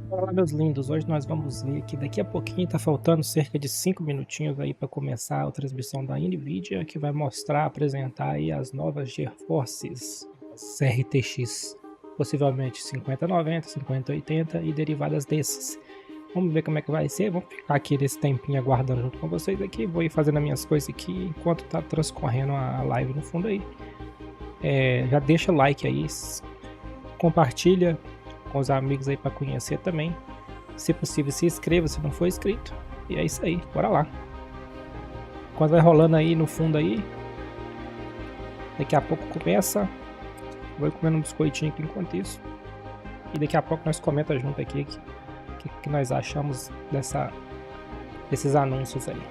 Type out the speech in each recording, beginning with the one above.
Olá, meus lindos. Hoje nós vamos ver que daqui a pouquinho tá faltando cerca de 5 minutinhos aí para começar a transmissão da Nvidia, que vai mostrar, apresentar aí as novas GeForces, as RTX, possivelmente 5090, 5080 e derivadas desses. Vamos ver como é que vai ser. Vamos ficar aqui nesse tempinho aguardando junto com vocês aqui. Vou ir fazendo as minhas coisas aqui enquanto tá transcorrendo a live no fundo aí. Já deixa o like aí, compartilha com os amigos aí para conhecer também. Se possível, se inscreva se não for inscrito. E é isso aí, bora lá. Quando vai rolando aí no fundo aí, daqui a pouco começa. Vou comendo um biscoitinho aqui enquanto isso. E daqui a pouco nós comenta junto aqui o que nós achamos desses anúncios aí.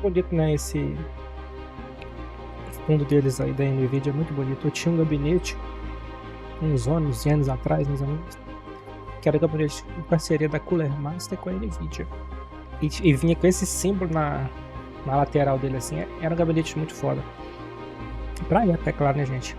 Bonito, né? Esse fundo deles aí da Nvidia é muito bonito. Eu tinha um gabinete uns anos atrás, mais ou menos, que era um gabinete em parceria da Cooler Master com a Nvidia. E vinha com esse símbolo na lateral dele, assim. Era um gabinete muito foda. Pra época, é claro, né, gente?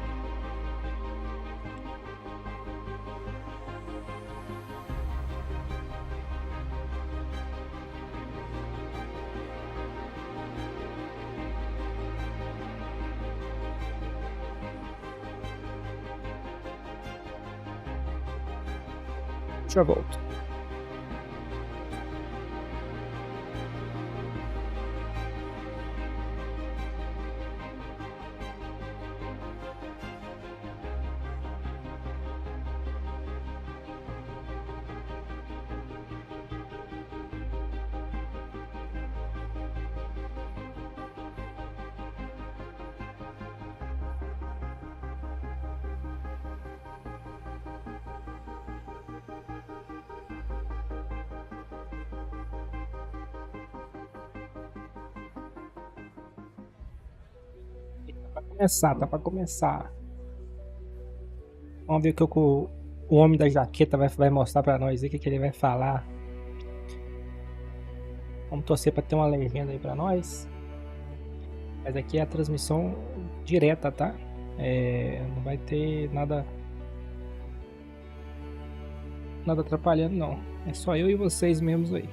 Já volto. Tá pra começar. Vamos ver o que o homem da jaqueta vai mostrar pra nós aí, o que ele vai falar. Vamos torcer pra ter uma legenda aí pra nós. Mas aqui é a transmissão direta, tá? Não vai ter nada atrapalhando, não. É só eu e vocês mesmos aí.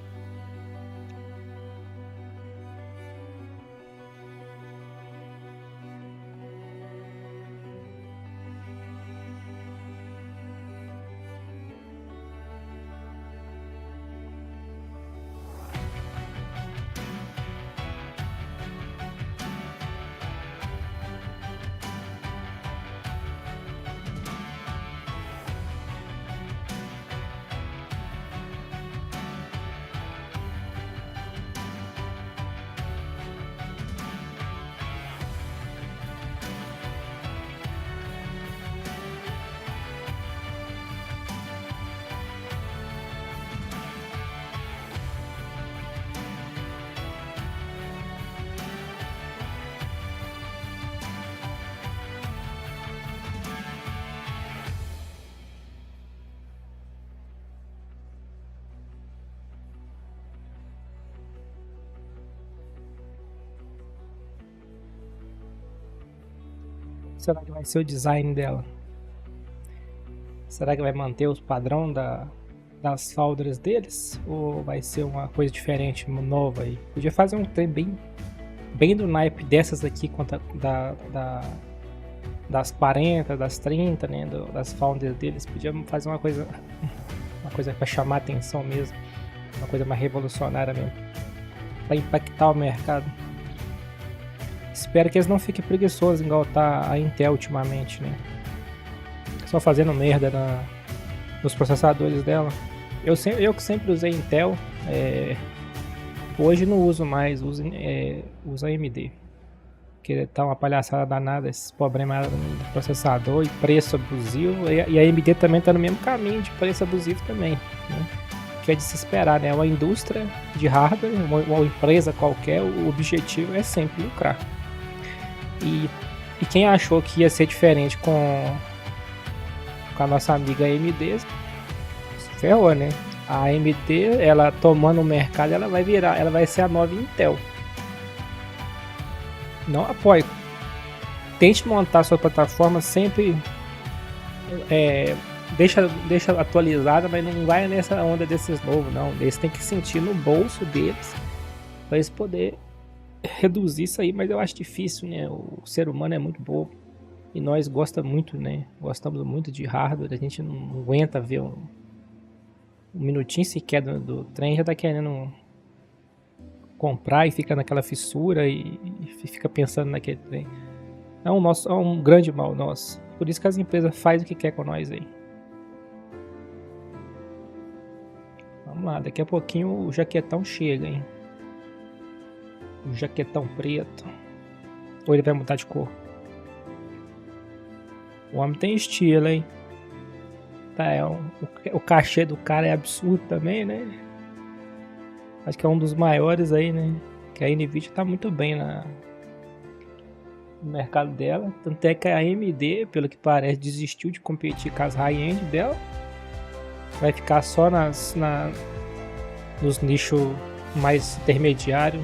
Será que vai ser o design dela? Será que vai manter os padrões das folders deles? Ou vai ser uma coisa diferente, nova aí? Podia fazer um trem bem do naipe dessas aqui, quanto das 40, das 30, né? Das founders deles. Podia fazer uma coisa coisa para chamar atenção mesmo, uma coisa mais revolucionária mesmo, para impactar o mercado. Espero que eles não fiquem preguiçosos igual tá a Intel ultimamente, né? Só fazendo merda nos processadores dela. Eu que sempre usei Intel, hoje não uso mais, uso AMD. Porque tá uma palhaçada danada, esses problemas no processador e preço abusivo. E a AMD também tá no mesmo caminho de preço abusivo também, né? Que é de se esperar, né? Uma indústria de hardware, uma empresa qualquer, o objetivo é sempre lucrar. E quem achou que ia ser diferente com a nossa amiga AMD, se ferrou, né? A AMD, ela tomando o mercado, ela vai ser a nova Intel. Não apoio. Tente montar sua plataforma sempre, deixa atualizada, mas não vai nessa onda desses novos, não. Eles têm que sentir no bolso deles para eles poderem reduzir isso aí, mas eu acho difícil, né? O ser humano é muito bobo e nós gostamos muito de hardware. A gente não aguenta ver um minutinho sequer do trem, já tá querendo comprar e fica naquela fissura e fica pensando naquele trem. É um grande mal nosso. Por isso que as empresas fazem o que quer com nós aí. Vamos lá, daqui a pouquinho o jaquetão chega, hein? O jaquetão preto. Ou ele vai mudar de cor? O homem tem estilo, hein? Tá, o cachê do cara é absurdo também, né? Acho que é um dos maiores aí, né? Que a Nvidia tá muito bem no mercado dela. Tanto é que a AMD, pelo que parece, desistiu de competir com as high-end dela. Vai ficar só nos nichos mais intermediários.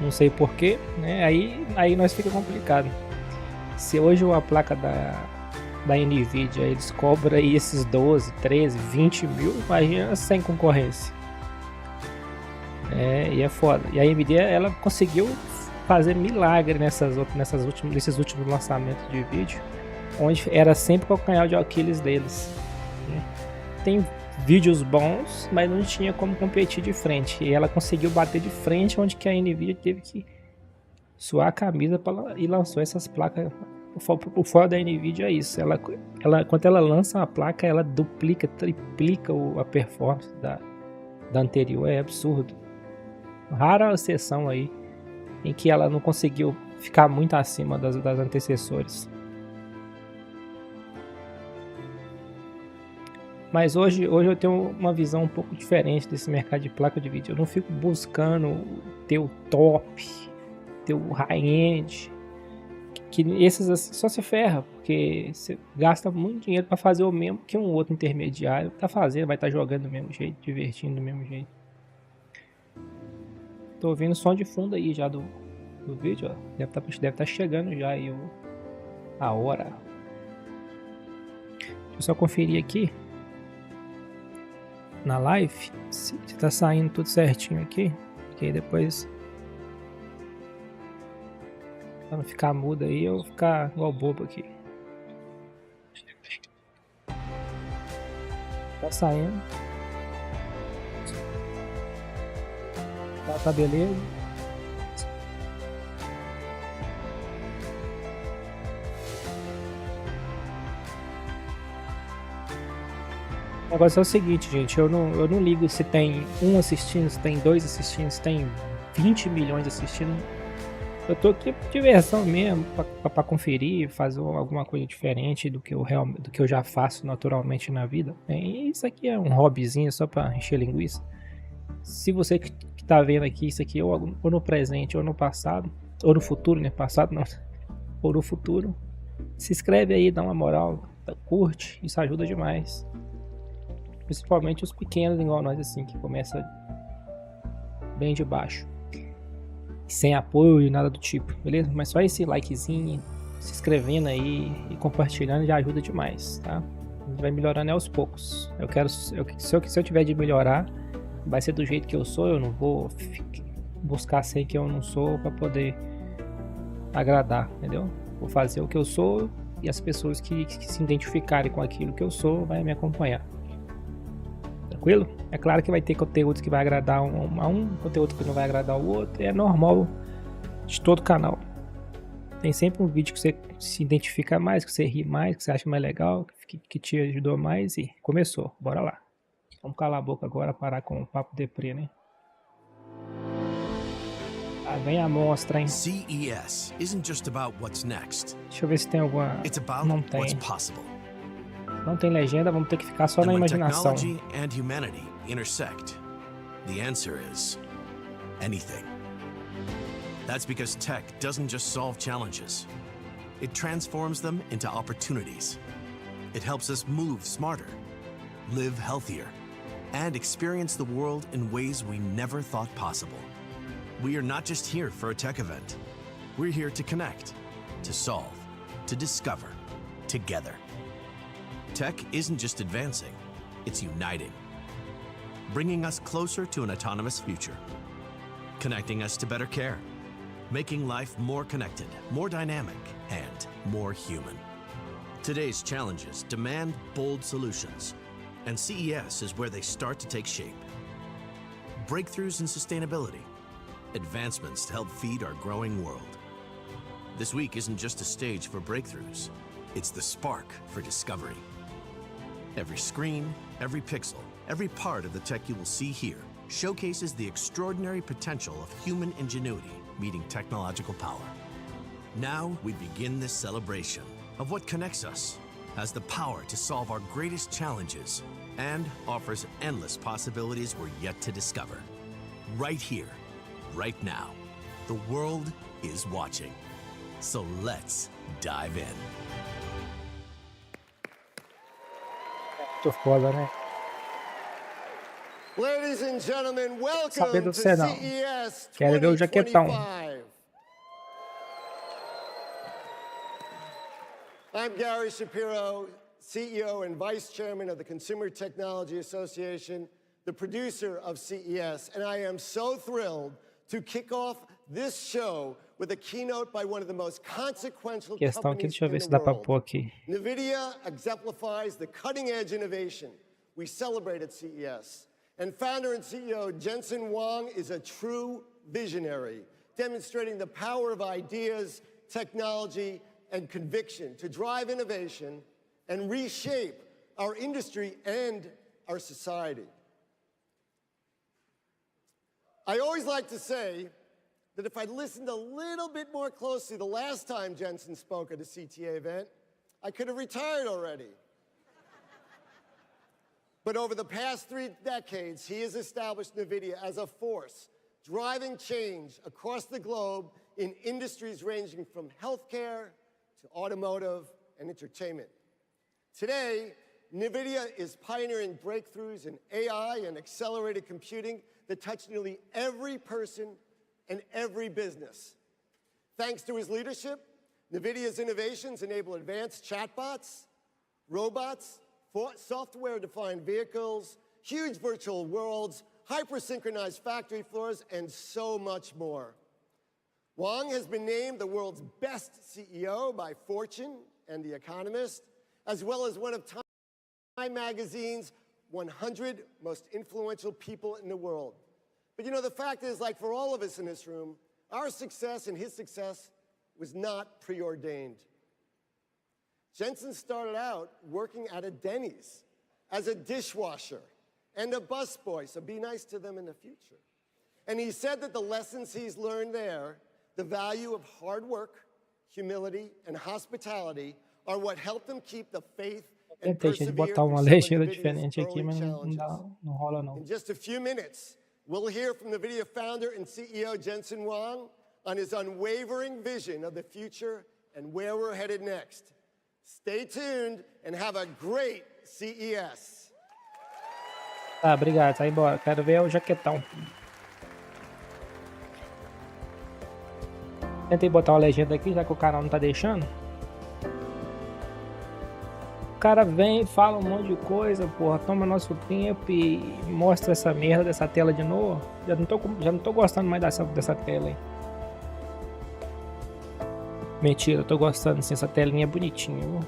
Não sei porquê, né? Aí nós fica complicado. Se hoje a placa da Nvidia eles cobram aí esses 12, 13, 20 mil, imagina sem concorrência. E é foda. E a Nvidia, ela conseguiu fazer milagre nesses últimos lançamentos de vídeo, onde era sempre o calcanhar de Aquiles deles, né? Tem vídeos bons, mas não tinha como competir de frente. E ela conseguiu bater de frente, onde que a Nvidia teve que suar a camisa e lançou essas placas. O foda da Nvidia é isso. Quando ela lança uma placa, ela duplica, triplica a performance da anterior. É absurdo. Rara exceção aí em que ela não conseguiu ficar muito acima das antecessores. Mas hoje eu tenho uma visão um pouco diferente desse mercado de placa de vídeo. Eu não fico buscando ter o top, ter o high-end, que esses assim só se ferra, porque você gasta muito dinheiro para fazer o mesmo que um outro intermediário tá fazendo, vai estar jogando do mesmo jeito, divertindo do mesmo jeito. Tô ouvindo som de fundo aí já do vídeo, ó. Deve estar chegando já aí a hora. Deixa eu só conferir aqui na live se tá saindo tudo certinho aqui, porque aí depois, pra não ficar mudo aí, eu vou ficar igual bobo aqui. Tá saindo. Tá beleza. O negócio é o seguinte, gente, eu não ligo se tem um assistindo, se tem dois assistindo, se tem 20 milhões assistindo. Eu tô aqui por diversão mesmo, pra conferir, fazer alguma coisa diferente do que eu já faço naturalmente na vida. E isso aqui é um hobbyzinho só pra encher linguiça. Se você que tá vendo aqui isso aqui, ou no presente, ou no passado, ou no futuro, né? Passado não, ou no futuro, se inscreve aí, dá uma moral, curte, isso ajuda demais. Principalmente os pequenos igual nós, assim, que começa bem de baixo, sem apoio e nada do tipo, beleza? Mas só esse likezinho, se inscrevendo aí e compartilhando já ajuda demais, tá? A gente vai melhorando aos poucos. Se eu tiver de melhorar, vai ser do jeito que eu sou. Eu não vou buscar ser que eu não sou para poder agradar, entendeu? Vou fazer o que eu sou e as pessoas que se identificarem com aquilo que eu sou vai me acompanhar. Tranquilo? É claro que vai ter conteúdos que vai agradar conteúdo que não vai agradar o outro, é normal de todo canal. Tem sempre um vídeo que você se identifica mais, que você ri mais, que você acha mais legal, que te ajudou mais e começou. Bora lá. Vamos calar a boca agora, parar com o papo deprê, né? Ah, vem a monstra, hein? CES isn't just about what's next. Deixa eu ver se tem alguma... It's about Não what's tem. possible. Não tem legenda, vamos ter que ficar só na And when imaginação. technology and humanity intersect, the answer is anything. That's because tech doesn't just solve challenges. It transforms them into opportunities. It helps us move smarter, live healthier, and experience the world in ways we never thought possible. We are not just here for a tech event. We're here to connect, to solve, to discover, together. Tech isn't just advancing, it's uniting, bringing us closer to an autonomous future, connecting us to better care, making life more connected, more dynamic, and more human. Today's challenges demand bold solutions, and CES is where they start to take shape. Breakthroughs in sustainability, advancements to help feed our growing world. This week isn't just a stage for breakthroughs, it's the spark for discovery. Every screen, every pixel, every part of the tech you will see here showcases the extraordinary potential of human ingenuity meeting technological power. Now we begin this celebration of what connects us, has the power to solve our greatest challenges, and offers endless possibilities we're yet to discover. Right here, right now, the world is watching. So let's dive in. Tô foda, né? Ladies and gentlemen, Saber welcome do to você não. CES Quero ver o jaquetão. 2025. I'm Gary Shapiro, CEO and Vice Chairman of the Consumer Technology Association, the producer of CES, and I am so thrilled to kick off this show with a keynote by one of the most consequential Questão aqui, companies deixa eu in ver the se dá pra world. pôr aqui. Nvidia exemplifies the cutting-edge innovation we celebrate at CES. And founder and CEO Jensen Huang is a true visionary, demonstrating the power of ideas, technology, and conviction to drive innovation and reshape our industry and our society. I always like to say that if I'd listened a little bit more closely the last time Jensen spoke at a CTA event, I could have retired already. But over the past 3 decades, he has established Nvidia as a force driving change across the globe in industries ranging from healthcare to automotive and entertainment. Today, Nvidia is pioneering breakthroughs in AI and accelerated computing that touch nearly every person and every business. Thanks to his leadership, Nvidia's innovations enable advanced chatbots, robots, software-defined vehicles, huge virtual worlds, hyper-synchronized factory floors, and so much more. Huang has been named the world's best CEO by Fortune and The Economist, as well as one of Time Magazine's 100 most influential people in the world. But you know, the fact is, like for all of us in this room, our success and his success was not preordained. Jensen started out working at a Denny's as a dishwasher and a busboy, so be nice to them in the future. And he said that the lessons he's learned there, the value of hard work, humility, and hospitality, are what helped him keep the faith and Tentei, gente, persevere botar uma through some of legenda NVIDIA's diferente aqui, early mas não challenges. dá, não rola não. In just a few minutes, we'll hear from NVIDIA founder and CEO Jensen Huang on his unwavering vision of the future and where we're headed next. Stay tuned and have a great CES. Tá, obrigado, tá embora. Quero ver o jaquetão. Tentei botar uma legenda aqui, já que o canal não tá deixando. O cara vem, fala um monte de coisa, porra, toma nosso tempo e mostra essa merda dessa tela de novo. Já não tô gostando mais dessa tela aí. Mentira, eu tô gostando assim, essa telinha é bonitinha, viu?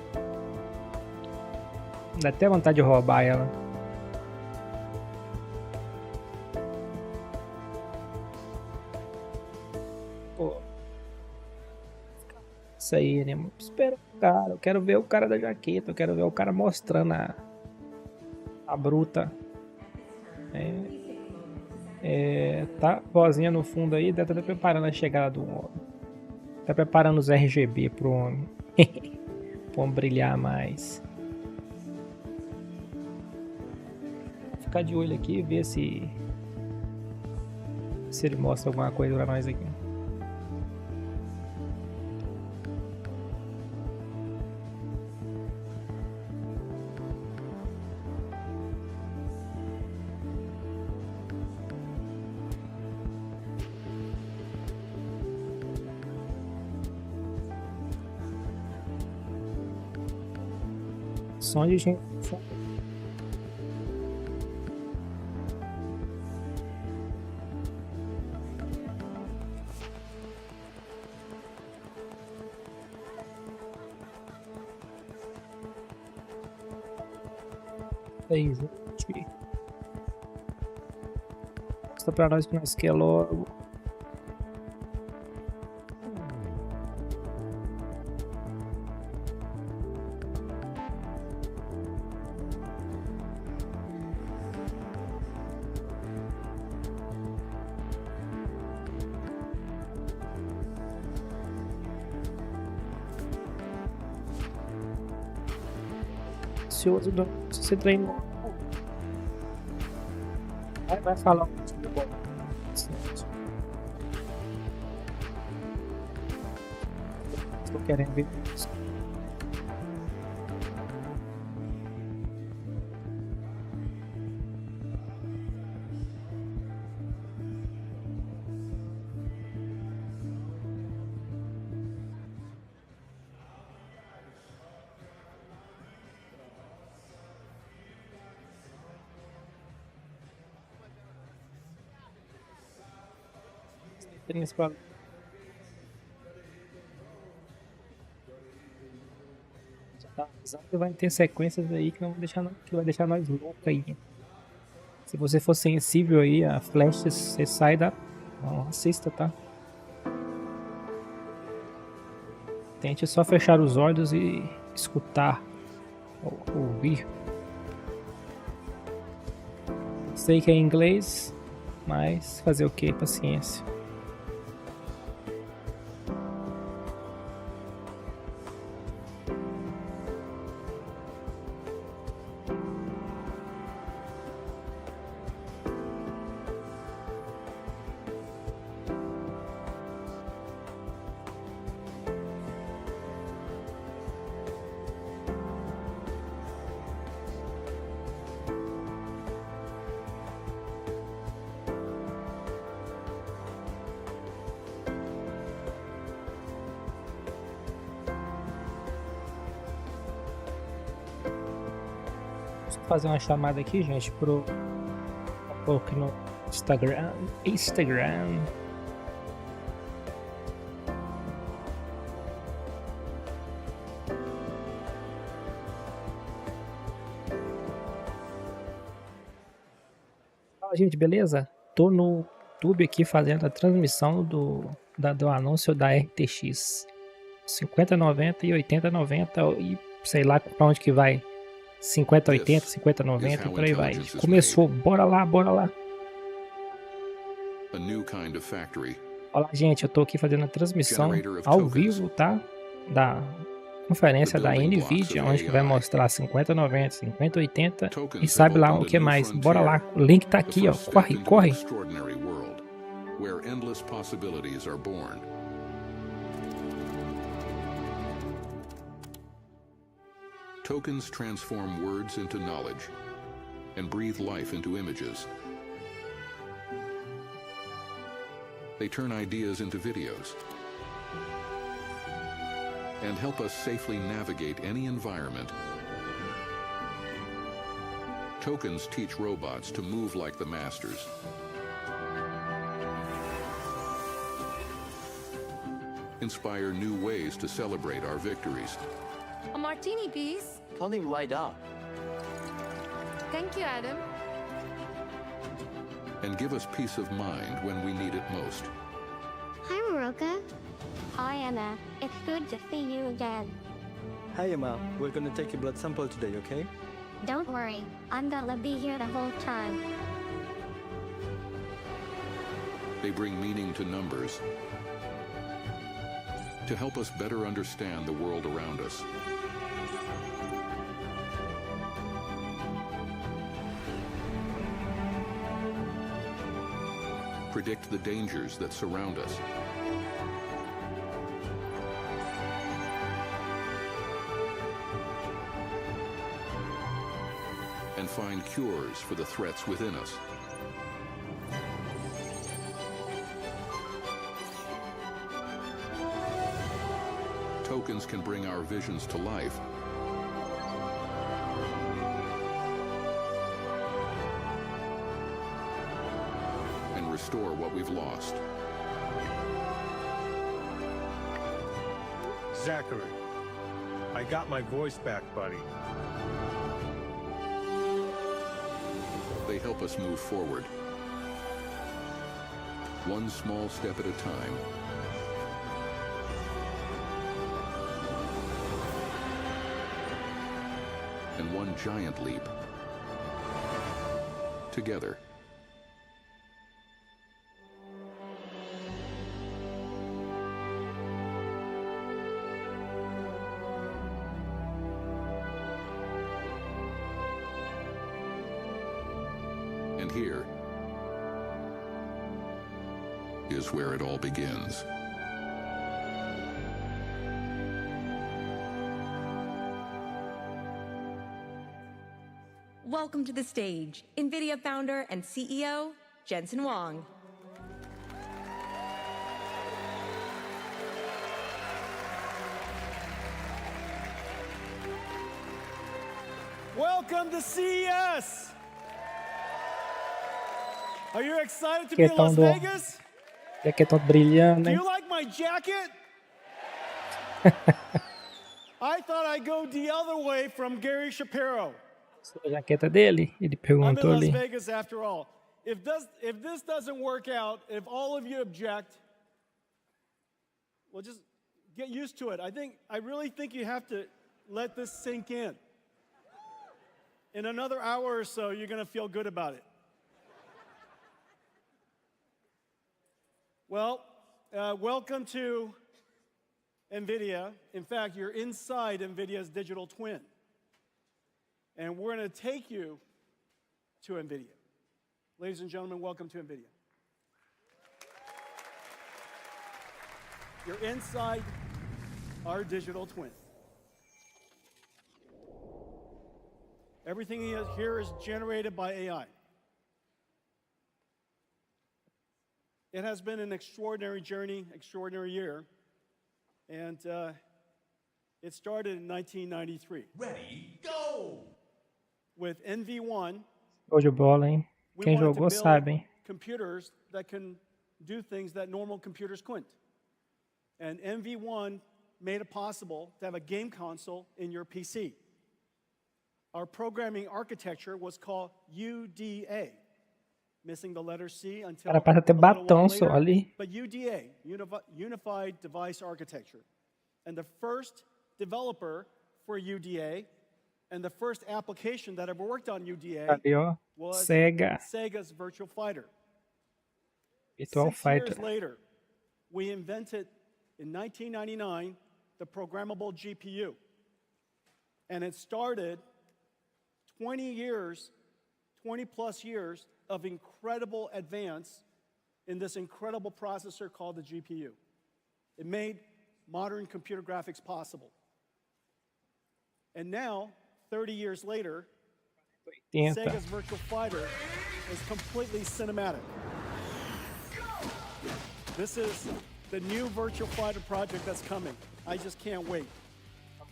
Dá até vontade de roubar ela. Pô. Isso aí, né? Espera o cara. Eu quero ver o cara da jaqueta. Eu quero ver o cara mostrando a bruta. Tá vozinha no fundo aí. Deve estar preparando a chegada do homem. Tá preparando os RGB pro homem. Pra homem brilhar mais. Vou ficar de olho aqui e ver se ele mostra alguma coisa pra nós aqui. Som de gente. Aí, gente. Mostra pra nós que nós quer logo. Ansioso do se você treinou. Vai falar um pouquinho bom. Estou querendo ver isso. Principal. Já tá avisando que vai ter sequências aí que vai deixar nós loucos aí. Se você for sensível aí a flashes, você sai da. Não assista, tá? Tente só fechar os olhos e escutar, ouvir. Sei que é inglês, mas fazer o que? Paciência. Fazer uma chamada aqui, gente, pro aqui no Instagram. Fala, gente, beleza? Tô no YouTube aqui fazendo a transmissão do anúncio da RTX 5090 e 8090 e sei lá pra onde que vai. 5080, 5090 e por aí vai. Começou, bora lá. Olá, gente, eu tô aqui fazendo a transmissão ao vivo, tá? Da conferência da Nvidia, onde que vai mostrar 5090, 5080 e sabe lá o que mais. Bora lá, o link tá aqui, ó. Corre. Tokens transform words into knowledge and breathe life into images. They turn ideas into videos and help us safely navigate any environment. Tokens teach robots to move like the masters. inspire new ways to celebrate our victories, A martini, please. Coming right up. Thank you, Adam. and give us peace of mind when we need it most. Hi, Maroka. Hi, Anna. It's good to see you again. Hi, Emma. We're gonna take your blood sample today, okay? Don't worry, I'm gonna be here the whole time. They bring meaning to numbers to help us better understand the world around us. Predict the dangers that surround us. And find cures for the threats within us. Tokens can bring our visions to life. And restore what we've lost. Zachary, I got my voice back, buddy. They help us move forward. One small step at a time. And one giant leap. Together. And here is where it all begins. Welcome to the stage, Nvidia founder and CEO, Jensen Huang. Welcome to CES! Are you excited to Que be in Las tão do- Vegas? E aqui é todo brilhando, Do hein? you like my jacket? I thought I'd go the other way from Gary Shapiro. A jaqueta dele, ele I'm in perguntou Las ali. Vegas after all. If this doesn't work out, if all of you object, well, just get used to it. I really think you have to let this sink in. In another hour or so, you're going to feel good about it. Well, welcome to NVIDIA. In fact, you're inside NVIDIA's digital twin. And we're going to take you to NVIDIA. Ladies and gentlemen, welcome to NVIDIA. You're inside our digital twin. Everything here is generated by AI. It has been an extraordinary journey, extraordinary year, and it started in 1993. Ready, go! With NV1, Show de bola, hein? we Quem wanted to jogou build sabe, hein? computers that can do things that normal computers couldn't. And NV1 made it possible to have a game console in your PC. Our programming architecture was called UDA, missing the letter C until Cara, passa até a little batom while só later. ali. But UDA, Unified Device Architecture. And the first developer for UDA and the first application that ever worked on UDA Ali, ó. was Sega Sega's Virtual Fighter. Virtual 6 Fighter. years later, we invented, in 1999, the programmable GPU. And it started 20 plus years of incredible advance in this incredible processor called the GPU. It made modern computer graphics possible. And now, 30 years later, 80. Sega's Virtual Fighter is completely cinematic. This is the new Virtual Fighter project that's coming. I just can't wait.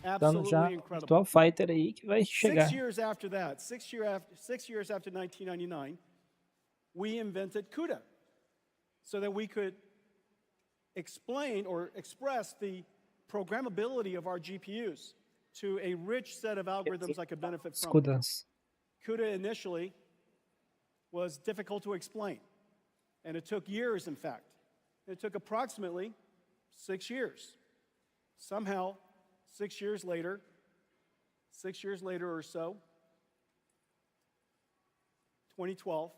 Dando já Absolutely incredible. Virtual Fighter aí que vai chegar. 6 years after that, 6 years after 1999, we invented CUDA so that we could explain or express the programmability of our GPUs to a rich set of algorithms that could benefit from it. Escudas. CUDA initially was difficult to explain, and it took years, in fact. It took approximately 6 years. Somehow, 6 years later or so, 2012,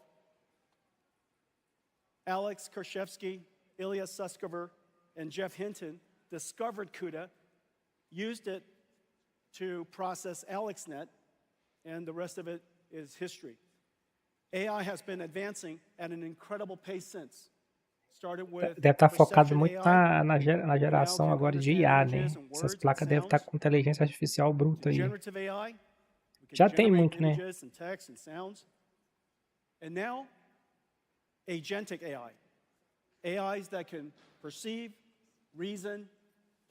Alex Karshevsky, Ilya Sutskever, and Jeff Hinton discovered CUDA, used it to process AlexNet, and the rest of it is history. AI has been advancing at an incredible pace since. Started with Deve estar focado perception muito AI, na geração now can agora de understand IA, né? images and Essas words and placas devem estar sounds. com inteligência artificial bruta aí. Generative AI, we can Já tem generate muito, né? images and text and sounds. And now, agentic AI. AIs that can perceive, reason,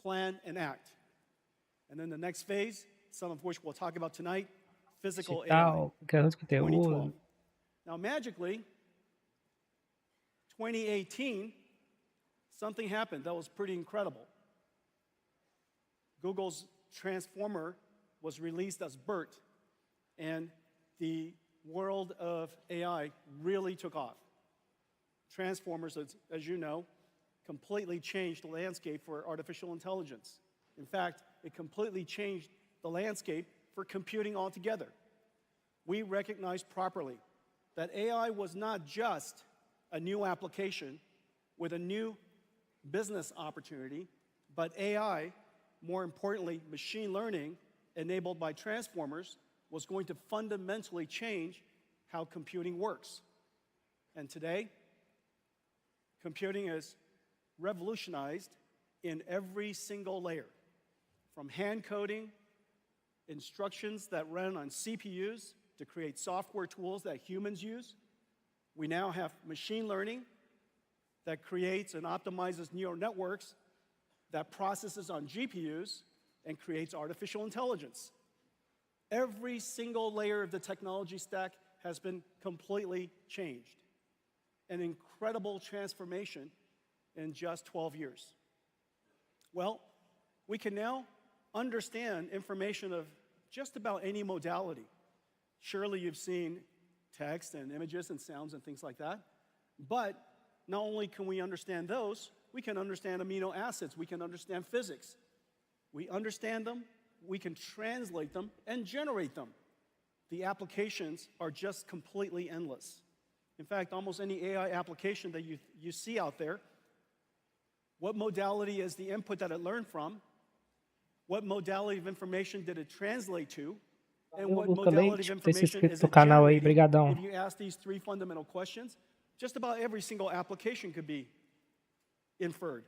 plan, and act. And then the next phase, some of which we'll talk about tonight, physical AI, Digital, criação de 2012. conteúdo. Now, magically, 2018, something happened that was pretty incredible. Google's Transformer was released as BERT, and the world of AI really took off. Transformers, as you know, completely changed the landscape for artificial intelligence. In fact, it completely changed the landscape for computing altogether. We recognized properly that AI was not just a new application with a new business opportunity, but AI, more importantly, machine learning enabled by transformers, was going to fundamentally change how computing works. And today, computing is revolutionized in every single layer, from hand coding, instructions that run on CPUs to create software tools that humans use. We now have machine learning that creates and optimizes neural networks that processes on GPUs and creates artificial intelligence. Every single layer of the technology stack has been completely changed. An incredible transformation in just 12 years. Well, we can now understand information of just about any modality. Surely you've seen text and images and sounds and things like that. But not only can we understand those, we can understand amino acids, we can understand physics. We understand them, we can translate them, and generate them. The applications are just completely endless. In fact, almost any AI application that you see out there, what modality is the input that it learned from? What modality of information did it translate to? And what modality of information is it generating? If you ask these three fundamental questions, just about every single application could be inferred.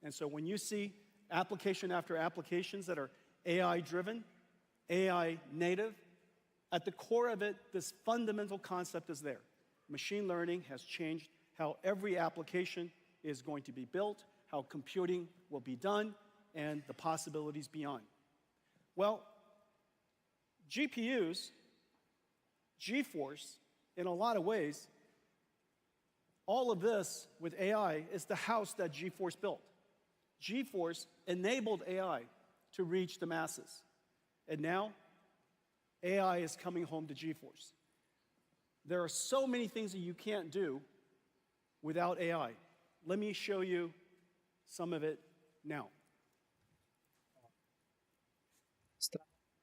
And so when you see application after applications that are AI-driven, AI-native, at the core of it, this fundamental concept is there. Machine learning has changed how every application is going to be built, how computing will be done, and the possibilities beyond. Well, GPUs, GeForce, in a lot of ways, all of this with AI is the house that GeForce built. GeForce enabled AI to reach the masses. And now, AI is coming home to GeForce. There are so many things that you can't do without AI. Let me show you some of it now.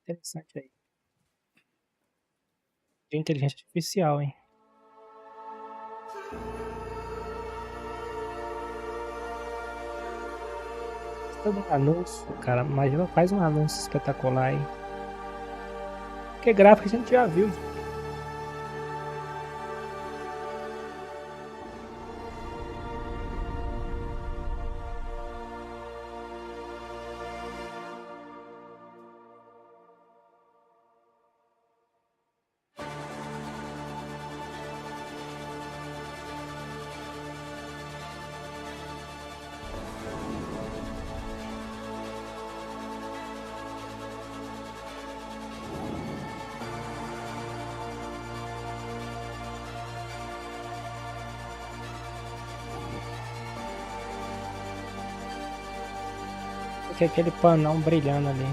Interessante aí. De inteligência artificial, hein? Todo um anúncio, cara, imagina, faz um anúncio espetacular, hein? Porque gráfico a gente já viu. que é aquele panão brilhando ali.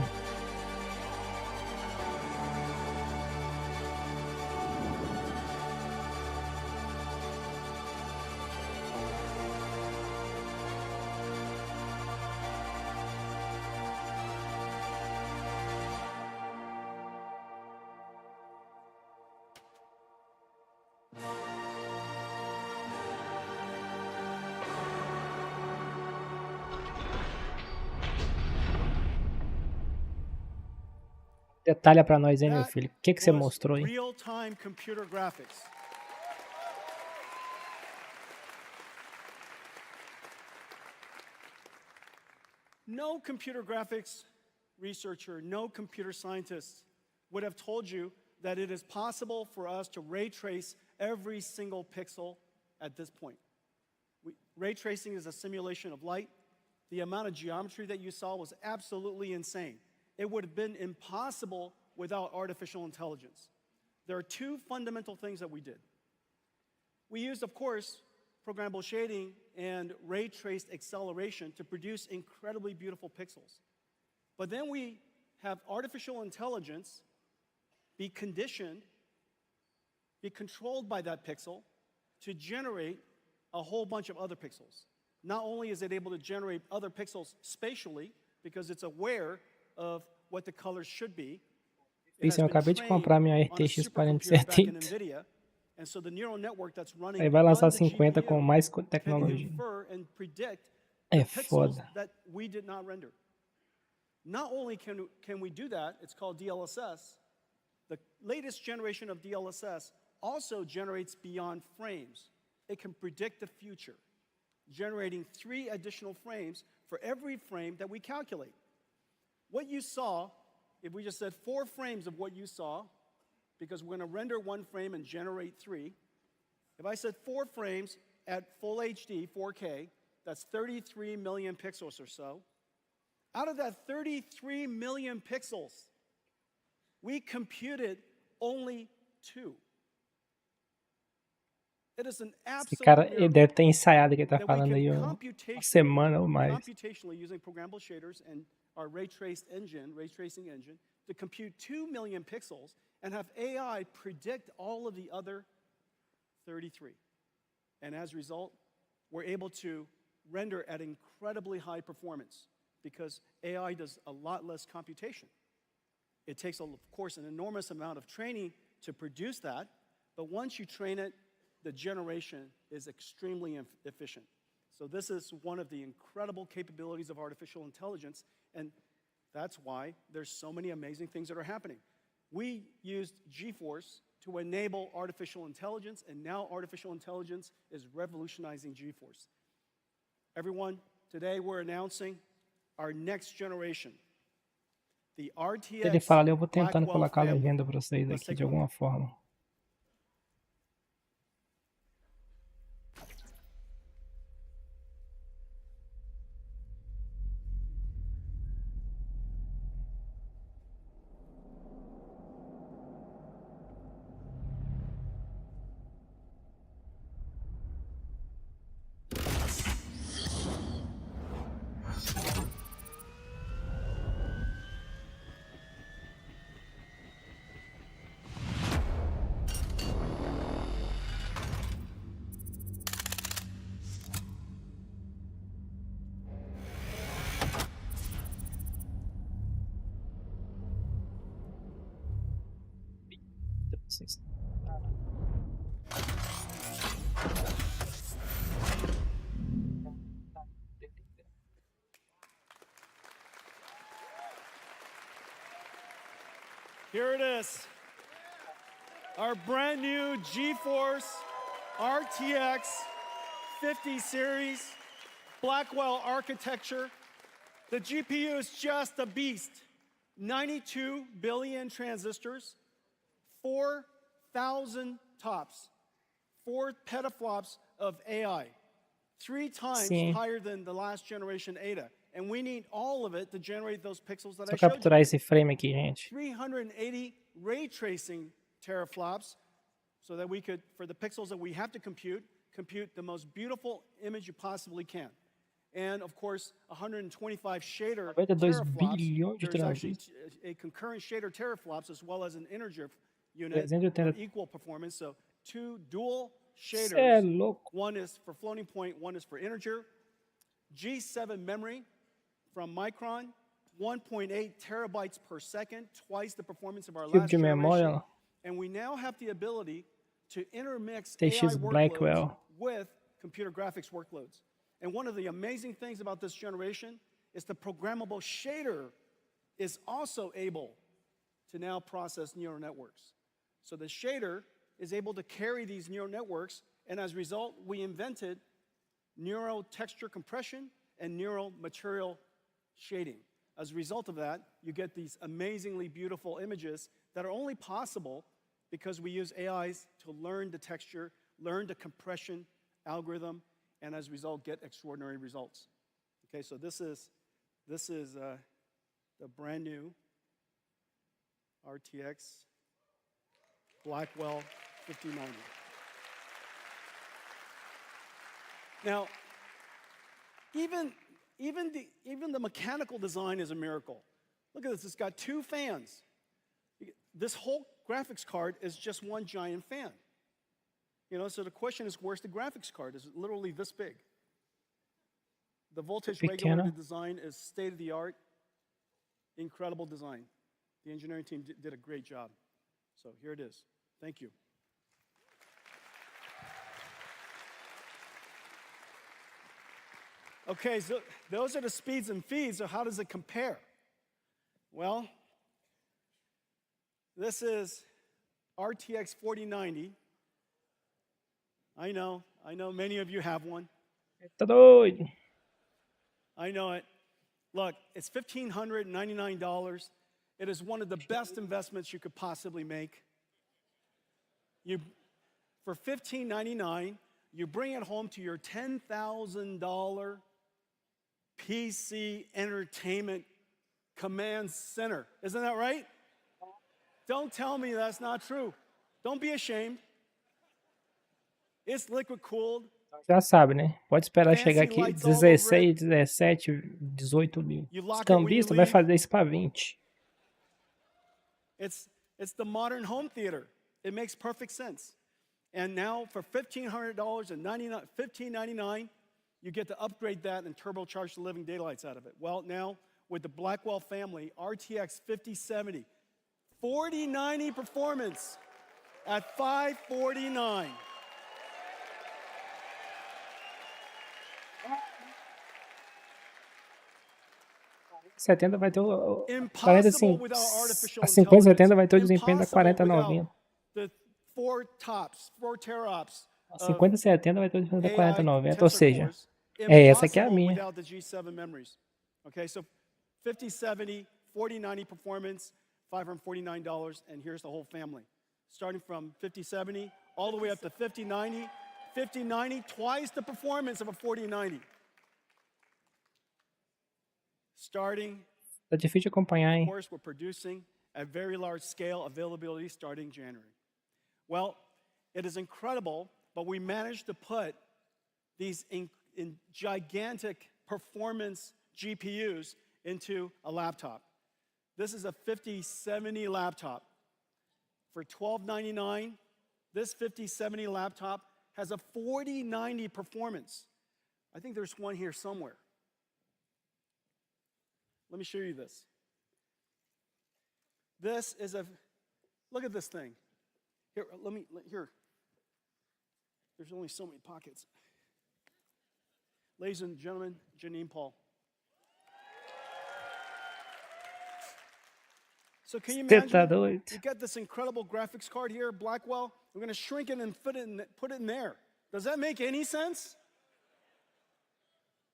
Detalha pra nós aí, meu filho. O que você mostrou aí? Real-time computer graphics. No computer graphics researcher, no computer scientist would have told you that it is possible for us to ray trace every single pixel at this point. Ray tracing is a simulation of light. The amount of geometry that you saw was absolutely insane. It would have been impossible without artificial intelligence. There are two fundamental things that we did. We used, of course, programmable shading and ray traced acceleration to produce incredibly beautiful pixels. But then we have artificial intelligence be conditioned, be controlled by that pixel to generate a whole bunch of other pixels. Not only is it able to generate other pixels spatially, because it's aware of what the colors should be. Isso, eu acabei de comprar minha RTX 4070. And so the neural network that's running Aí vai lançar on the 50 GPU com mais can tecnologia. infer and predict É the pixels foda. that we did not render. Not only can we do that, it's called DLSS. The latest generation of DLSS also generates beyond frames. It can predict the future, generating 3 additional frames for every frame that we calculate. What you saw, if we just said 4 frames of what you saw, because we're going to render 1 frame and generate 3. If I said 4 frames at full HD, 4K, that's 33 million pixels or so. Out of that 33 million pixels, we computed only 2. It is an Esse absolute cara, ele miracle deve ter ensaiado o que ele tá that we falando aí can uma semana ou mais. computationally using programmable shaders and our ray tracing engine, to compute 2 million pixels and have AI predict all of the other 33. And as a result, we're able to render at incredibly high performance because AI does a lot less computation. It takes, of course, an enormous amount of training to produce that, but once you train it, the generation is extremely efficient. So this is one of the incredible capabilities of artificial intelligence, and that's why there's so many amazing things that are happening. We used GeForce to enable artificial intelligence, and now artificial intelligence is revolutionizing GeForce. Everyone, today we're announcing our next generation. The RTX Ele fala ali, eu vou tentando Blackwell colocar a family. legenda pra vocês Let's aqui take de a look. alguma forma. Here it is. Our brand new GeForce RTX 50 series Blackwell architecture. The GPU is just a beast. 92 billion transistors, 4,000 TOPS, 4 petaflops of AI, 3 times Sim. higher than the last generation Ada. And we need all of it to generate those pixels that Só I showed you. capturar esse frame aqui, gente. 380 ray tracing teraflops so that we could, for the pixels that we have to compute the most beautiful image you possibly can. and of course 125 shader 92 teraflops. bilhões de There's actually transistores. a concurrent shader teraflops as well as an integer unit 380. of equal performance. So 2 dual Cê é shaders. louco. One is for floating point, one is for integer. G7 memory from Micron, 1.8 terabytes per second, twice the performance of our Tipo last de generation. memória. And we now have the ability to intermix TX AI workloads Blackwell. with computer graphics workloads. And one of the amazing things about this generation is the programmable shader is also able to now process neural networks. So the shader is able to carry these neural networks, and as a result, we invented neural texture compression and neural material shading. As a result of that, you get these amazingly beautiful images that are only possible because we use AIs to learn the texture, learn the compression algorithm, and as a result, get extraordinary results. Okay, so this is the brand new RTX Blackwell 5090. Now, even the mechanical design is a miracle. Look at this, it's got 2 fans. This whole graphics card is just one giant fan. You know, so the question is, where's the graphics card? It's literally this big. The voltage regulated design is state-of-the-art, incredible design. The engineering team did a great job. So here it is. Thank you. Okay, so those are the speeds and feeds, so how does it compare? Well, this is RTX 4090. I know many of you have one. Tá doido. I know it. Look, it's $1,599. It is one of the best investments you could possibly make. For $1,599, you bring it home to your $10,000 PC entertainment command center. Isn't that right? Don't tell me that's not true. Don't be ashamed. It's liquid cooled. Já sabe, né? Pode esperar chegar aqui 16, 17, 18 mil. Os cambistas vai fazer isso para 20. It's the modern home theater. It makes perfect sense. And now for $1,500 and $1,599, you get to upgrade that and turbocharge the living daylights out of it. Well, now with the Blackwell family, RTX 5070, 4090 performance at $549. 70 vai ter o 45, a 50 70 vai ter o desempenho da 4090. A 50 70 vai ter o desempenho da 4090, ou seja, essa aqui é a minha. Okay, so 5070, 4090 performance, $549, and here's the whole family. Starting from 5070 all the way up to 5090. 5090, twice the performance of a 4090. Starting, Tá difícil de acompanhar, hein? of course, we're producing at very large scale availability starting January. Well, it is incredible, but we managed to put these in gigantic performance GPUs into a laptop. This is a 5070 laptop. For $1,299, this 5070 laptop has a 4090 performance. I think there's one here somewhere. Let me show you this. This is look at this thing. Here. There's only so many pockets. Ladies and gentlemen, Janine Paul. So can you imagine? You get this incredible graphics card here, Blackwell. We're going to shrink it and put it in there. Does that make any sense?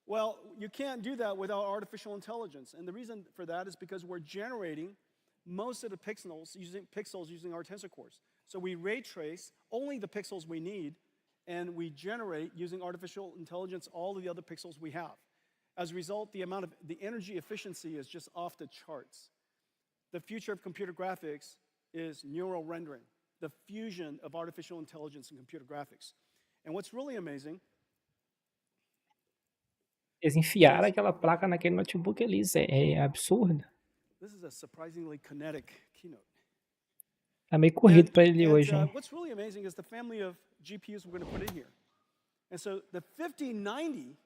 Well, you can't do that without artificial intelligence. And the reason for that is because we're generating most of the pixels using our tensor cores. So we ray trace only the pixels we need, and we generate using artificial intelligence all of the other pixels we have. As a result, the energy efficiency is just off the charts. The future of computer graphics is neural rendering, the fusion of artificial intelligence and computer graphics. And what's really amazing Eles enfiaram aquela placa naquele notebook ali, isso é absurdo. This is a surprisingly kinetic keynote. Tá meio corrido pra ele hoje, hein? What's really amazing is the family of GPUs we're going to put in here. And so the 5090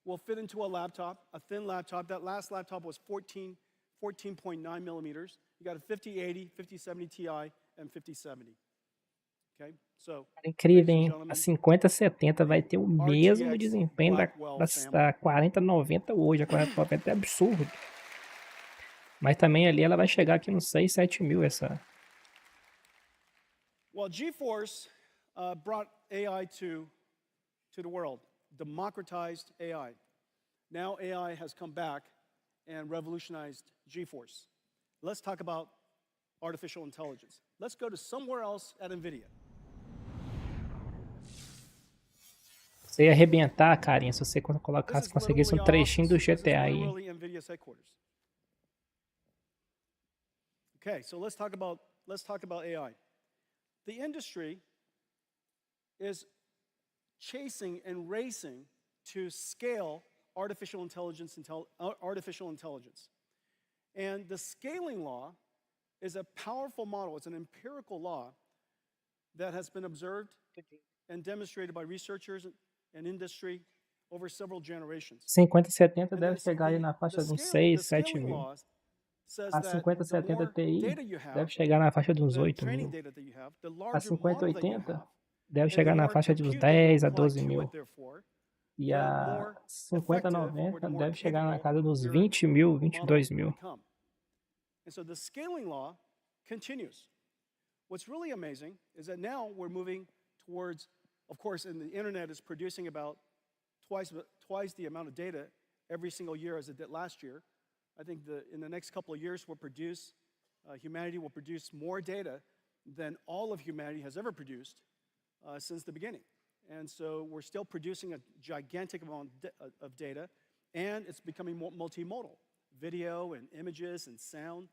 will fit into a laptop, a thin laptop. That last laptop was 14.9 millimeters. You got a 5080, 5070 Ti, and 5070. Okay? So, Incrível, hein? A 5070 vai ter o mesmo desempenho da 4090 hoje. A 4090 é absurdo. Mas também ali ela vai chegar aqui nos 6, 7 mil essa. Well, GeForce brought AI to the world, democratized AI. Now AI has come back and revolutionized GeForce. Let's talk about artificial intelligence. Let's go to somewhere else at Nvidia. Você ia arrebentar, carinha, se você colocasse, conseguisse um trechinho do GTA aí. Okay, so let's talk about AI. The industry is chasing and racing to scale artificial intelligence. And the scaling law is a powerful model. It's an empirical law that has been observed and demonstrated by researchers and industry over several generations. 5070 deve chegar aí na faixa de uns 6, 7 mil. A 5070 Ti deve chegar na faixa de uns 8 mil. A 5080 deve chegar na faixa de uns 10 a 12 mil. E a 5090 deve chegar na casa dos 20 mil, 22 mil. And so the scaling law continues. What's really amazing is that now we're moving towards, of course, and the internet is producing about twice the amount of data every single year as it did last year. I think in the next couple of years, humanity will produce more data than all of humanity has ever produced since the beginning. And so we're still producing a gigantic amount of data, and it's becoming multimodal. Video and images and sound,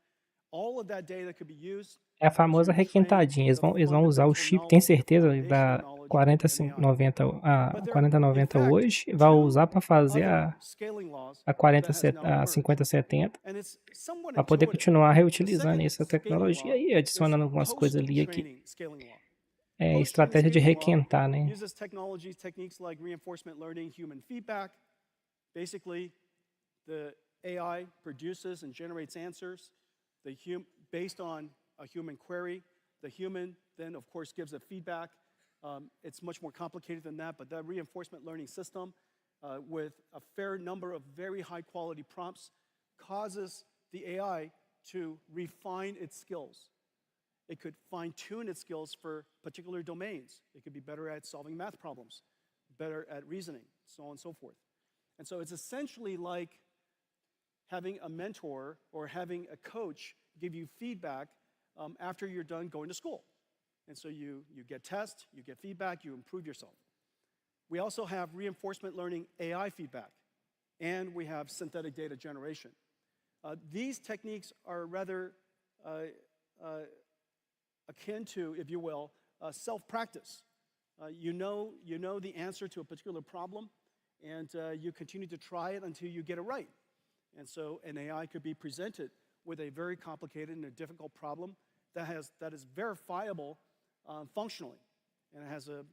all of that data could be used. É a famosa requentadinha. Eles vão usar o chip, tem certeza, da 4090 hoje, vai usar para fazer a 5070, para poder continuar reutilizando essa tecnologia e adicionando algumas coisas ali aqui. É estratégia de requentar, né? Uses techniques like reinforcement learning, human feedback. Basically, the AI produces and generates answers based on a human query. The human then, of course, gives a feedback. It's much more complicated than that, but that reinforcement learning system with a fair number of very high-quality prompts causes the AI to refine its skills. It could fine-tune its skills for particular domains. It could be better at solving math problems, better at reasoning, so on and so forth. And so it's essentially like having a mentor or having a coach give you feedback after you're done going to school. And so you get tests, you get feedback, you improve yourself. We also have reinforcement learning AI feedback, and we have synthetic data generation. These techniques are rather akin to, if you will, self-practice. You know the answer to a particular problem, and you continue to try it until you get it right. And so an AI could be presented with a very complicated and a difficult problem that is verifiable functionally, and it has an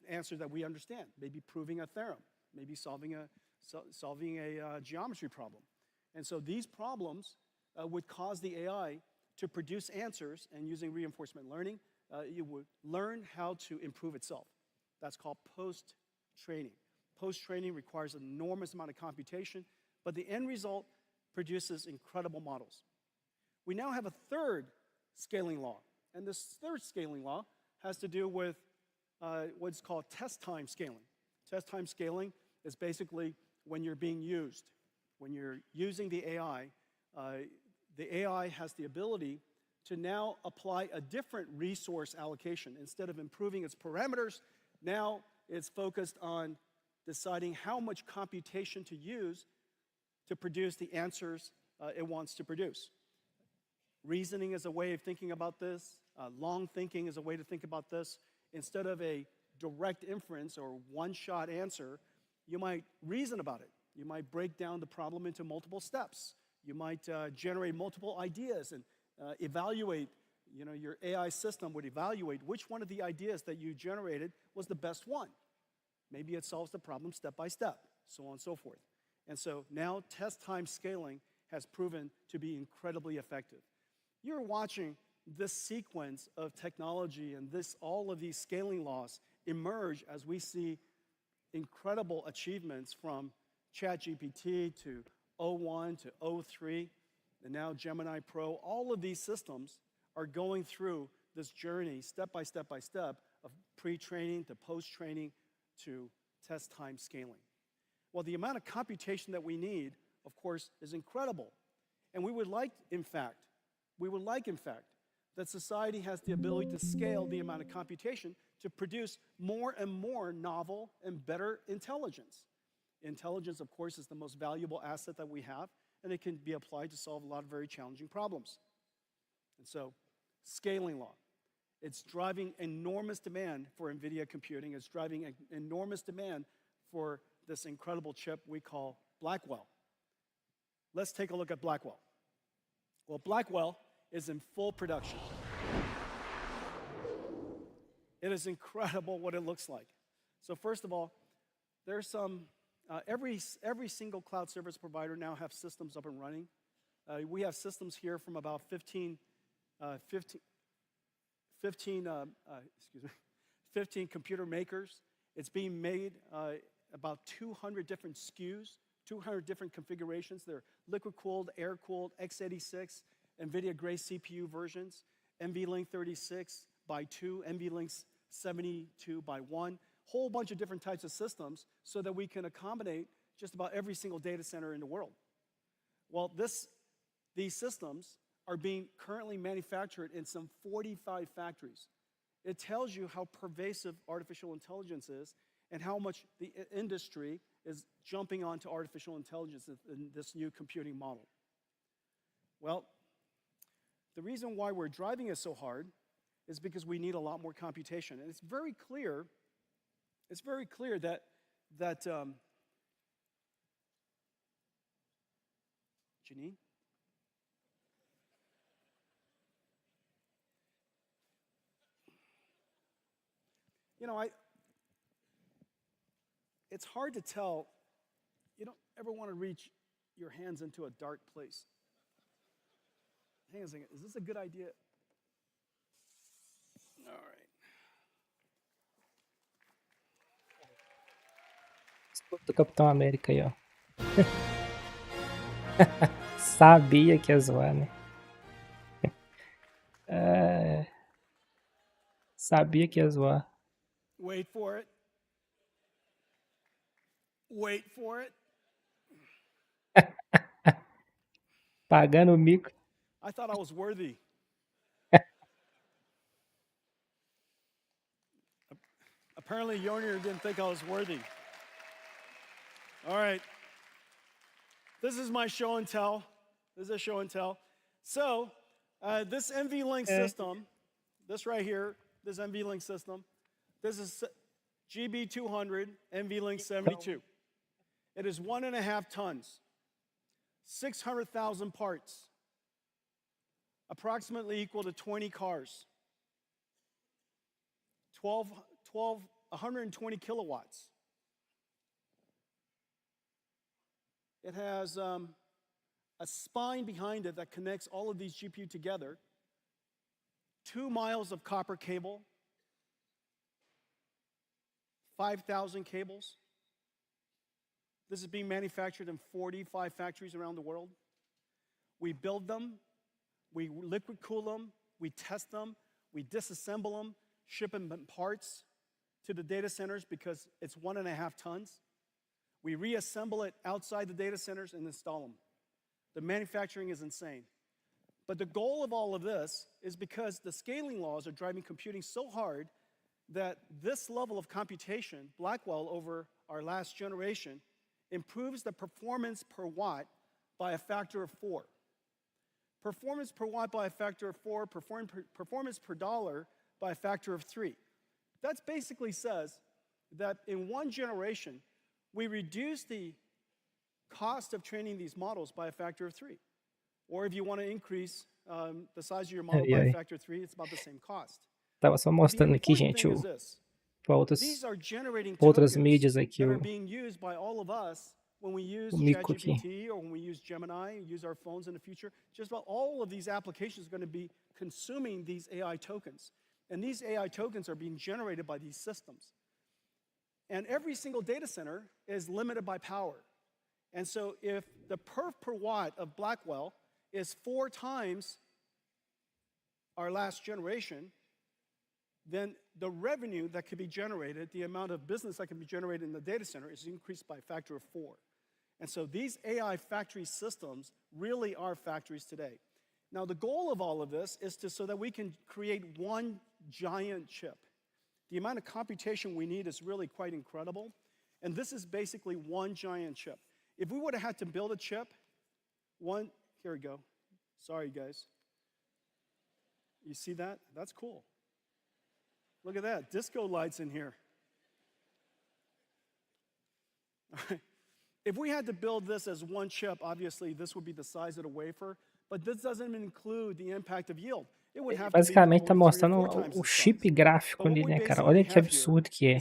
answer that we understand, maybe proving a theorem, maybe solving a geometry problem. And so these problems would cause the AI to produce answers, and using reinforcement learning, it would learn how to improve itself. That's called post-training. Post-training requires an enormous amount of computation, but the end result produces incredible models. We now have a third scaling law, and this third scaling law has to do with what's called test time scaling. Test time scaling is basically when you're being used. When you're using the AI has the ability to now apply a different resource allocation. Instead of improving its parameters, now it's focused on deciding how much computation to use to produce the answers it wants to produce. Reasoning is a way of thinking about this. Long thinking is a way to think about this. Instead of a direct inference or one-shot answer, you might reason about it. You might break down the problem into multiple steps. You might generate multiple ideas and evaluate, your AI system would evaluate which one of the ideas that you generated was the best one. Maybe it solves the problem step by step, so on and so forth. And so now test time scaling has proven to be incredibly effective. You're watching this sequence of technology and all of these scaling laws emerge as we see incredible achievements from ChatGPT to o1 to o3, and now Gemini Pro. All of these systems are going through this journey step by step of pre-training to post-training to test time scaling. Well, the amount of computation that we need, of course, is incredible. And we would like, in fact, that society has the ability to scale the amount of computation to produce more and more novel and better intelligence. Intelligence, of course, is the most valuable asset that we have, and it can be applied to solve a lot of very challenging problems. And so, scaling law. It's driving enormous demand for NVIDIA computing. It's driving an enormous demand for this incredible chip we call Blackwell. Let's take a look at Blackwell. Well, Blackwell is in full production. It is incredible what it looks like. So first of all, there's some, every single cloud service provider now have systems up and running. We have systems here from about 15 computer makers. It's being made about 200 different SKUs, 200 different configurations. They're liquid-cooled, air-cooled, x86, NVIDIA Grace CPU versions, NVLink 36 by 2, NVLink 72 by 1, whole bunch of different types of systems so that we can accommodate just about every single data center in the world. Well, these systems are being currently manufactured in some 45 factories. It tells you how pervasive artificial intelligence is and how much the industry is jumping onto artificial intelligence in this new computing model. Well, the reason why we're driving it so hard is because we need a lot more computation. And it's very clear that Janine? It's hard to tell. You don't ever want to reach your hands into a dark place. Hang on a second. Is this a good idea? All right. Escuta o Capitão América aí, ó. Sabia que ia zoar, né? Sabia que ia zoar. Wait for it. Wait for it. Pagando o mico. I thought I was worthy. Apparently, Yonir didn't think I was worthy. All right. This is my show and tell. This is a show and tell. So, this NVLink system, this right here, this NVLink system, this is GB200 NVLink 72. It is 1.5 tons, 600,000 parts, approximately equal to 20 cars, 120 kilowatts. It has a spine behind it that connects all of these GPU together, 2 miles of copper cable, 5,000 cables. This is being manufactured in 45 factories around the world. We build them, we liquid cool them, we test them, we disassemble them, ship them in parts to the data centers because it's 1.5 tons. We reassemble it outside the data centers and install them. The manufacturing is insane. But the goal of all of this is because the scaling laws are driving computing so hard that this level of computation, Blackwell over our last generation, improves the performance per watt by a factor of 4. Performance per watt by a factor of 4, performance per dollar by a factor of 3. That basically says that in one generation, we reduce the cost of training these models by a factor of 3. Or if you want to increase the size of your model by a factor of 3, it's about the same cost. Tava só mostrando aqui, gente, para outras mídias aqui, o when we use mico aqui. ChatGPT or when we use Gemini, use our phones in the future, just about all of these applications are going to be consuming these AI tokens. And these AI tokens are being generated by these systems. And every single data center is limited by power. And so if the perf per watt of Blackwell is 4 times our last generation, then the revenue that could be generated, the amount of business that can be generated in the data center is increased by a factor of 4. And so these AI factory systems really are factories today. Now the goal of all of this is so that we can create one giant chip. The amount of computation we need is really quite incredible. And this is basically one giant chip. If we would have had to build a chip, here we go. Sorry, guys. You see that? That's cool. Look at that, disco lights in here. All right. If we had to build this as one chip, obviously this would be the size of the wafer, but this doesn't include the impact of yield. Basicamente está mostrando o chip gráfico ali, né, cara? Olha que absurdo que é.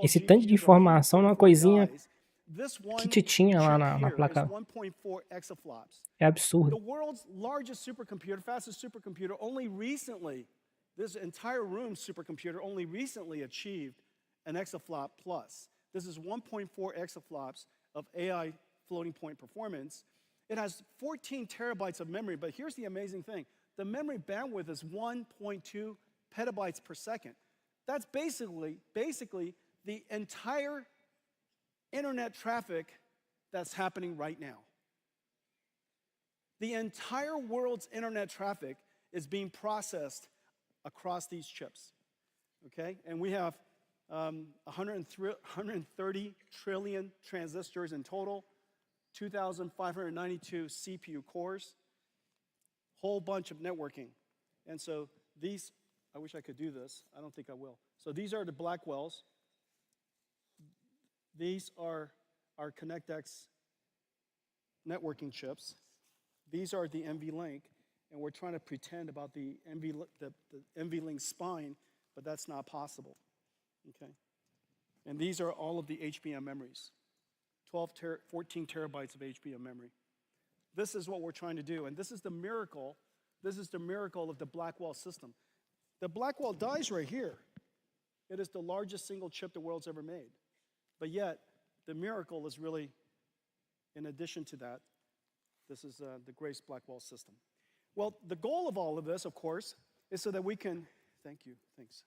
Esse tanto de informação numa coisinha pequititinha lá na placa. É absurdo. The world's largest supercomputer, fastest supercomputer, only recently, this entire room supercomputer only recently achieved an exaflop plus. This is 1.4 exaflops of AI floating point performance. It has 14 terabytes of memory, but here's the amazing thing. The memory bandwidth is 1.2 petabytes per second. That's basically the entire internet traffic that's happening right now. The entire world's internet traffic is being processed across these chips, okay? And we have 130 trillion transistors in total, 2,592 CPU cores, whole bunch of networking. And so these, I wish I could do this. I don't think I will. So these are the Blackwells. These are our ConnectX networking chips. These are the NVLink, and we're trying to pretend about the NVLink spine, but that's not possible, okay? And these are all of the HBM memories, 14 terabytes of HBM memory. This is what we're trying to do, and this is the miracle of the Blackwell system. The Blackwell dies right here. It is the largest single chip the world's ever made. But yet, the miracle is really, in addition to that, this is the Grace Blackwell system. Well, the goal of all of this, of course, is so that we can, thank you, thanks.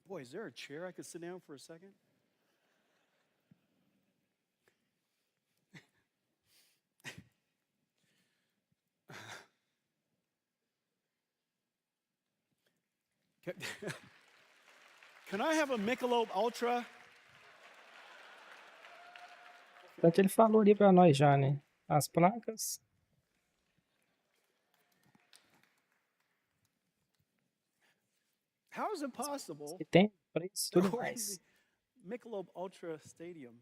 Boy, is there a chair I could sit down for a second? Can I have a Michelob Ultra? Portanto, ele falou ali para nós já, né? As placas. How is it possible? E tem preço, tudo mais. Michelob Ultra Stadium.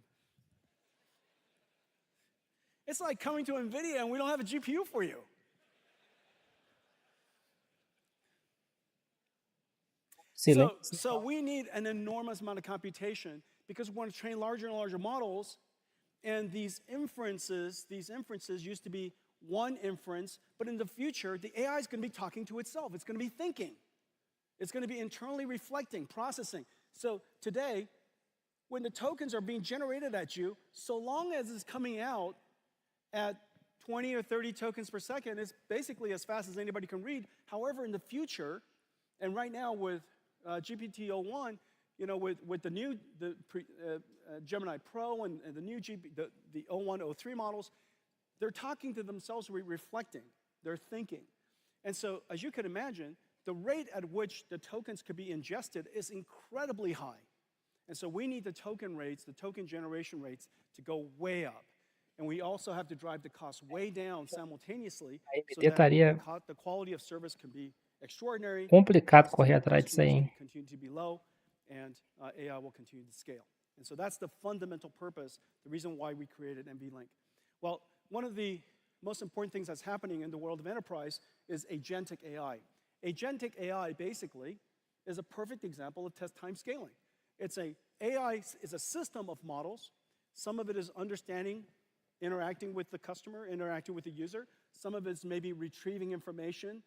It's like coming to Nvidia and we don't have a GPU for you. So we need an enormous amount of computation because we want to train larger and larger models. And these inferences used to be one inference, but in the future, the AI is going to be talking to itself. It's going to be thinking. It's going to be internally reflecting, processing. So today, when the tokens are being generated at you, so long as it's coming out at 20 or 30 tokens per second, it's basically as fast as anybody can read. However, in the future, and right now with GPT-01, you know, with the new Gemini Pro and the new the 01, 03 models, they're talking to themselves, reflecting, they're thinking. And so, as you can imagine, the rate at which the tokens could be ingested is incredibly high. And so we need the token rates, the token generation rates, to go way up. And we also have to drive the cost way down simultaneously so that the quality of service can be extraordinary. Complicado correr atrás disso aí, hein? Continue to be low. and AI will continue to scale. And so that's the fundamental purpose, the reason why we created NVLink. Well, one of the most important things that's happening in the world of enterprise is agentic AI. Agentic AI basically is a perfect example of test time scaling. AI is a system of models. Some of it is understanding, interacting with the customer, interacting with the user. Some of it's maybe retrieving information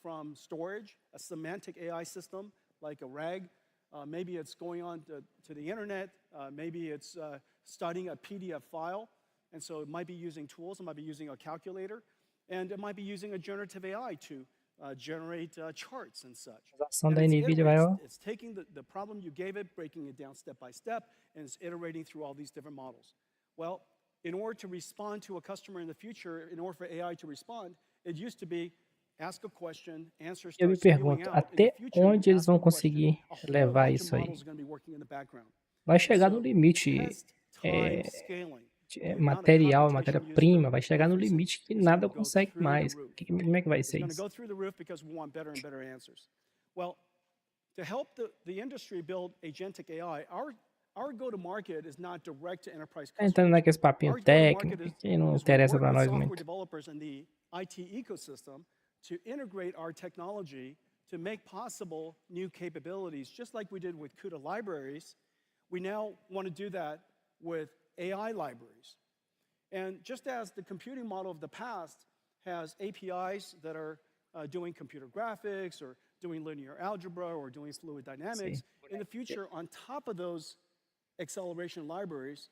from storage, a semantic AI system like a RAG. Maybe it's going on to the internet. Maybe it's studying a PDF file. And so it might be using tools. It might be using a calculator. And it might be using a generative AI to generate charts and such. A ação da Nvidia vai, ó. It's taking the problem you gave it, breaking it down step by step, and it's iterating through all these different models. Well, in order to respond to a customer in the future, in order for AI to respond, it used to be ask a question, answer Eu me starts spewing pergunto, out. In the até future, you onde eles ask vão a question, conseguir a whole levar bunch of isso aí? models are going to be working in the background. Vai chegar no So, limite test time scaling. The amount of material, computation used matéria-prima, for vai chegar no inferencing limite que is nada going to go consegue through the mais. roof. Como é que vai It's ser going to isso? go through the roof because we want better and better answers. Well, to help the industry build agentic AI, our go-to-market is not direct to enterprise Tá entrando customers. naquele papinho Our go-to-market técnico que não is we interessa work para with nós software muito. developers in the IT ecosystem to integrate our technology to make possible new capabilities, just like we did with CUDA libraries. We now want to do that with AI libraries. And just as the computing model of the past has APIs that are doing computer graphics or doing linear algebra or doing fluid dynamics, in the future, on top of those acceleration libraries,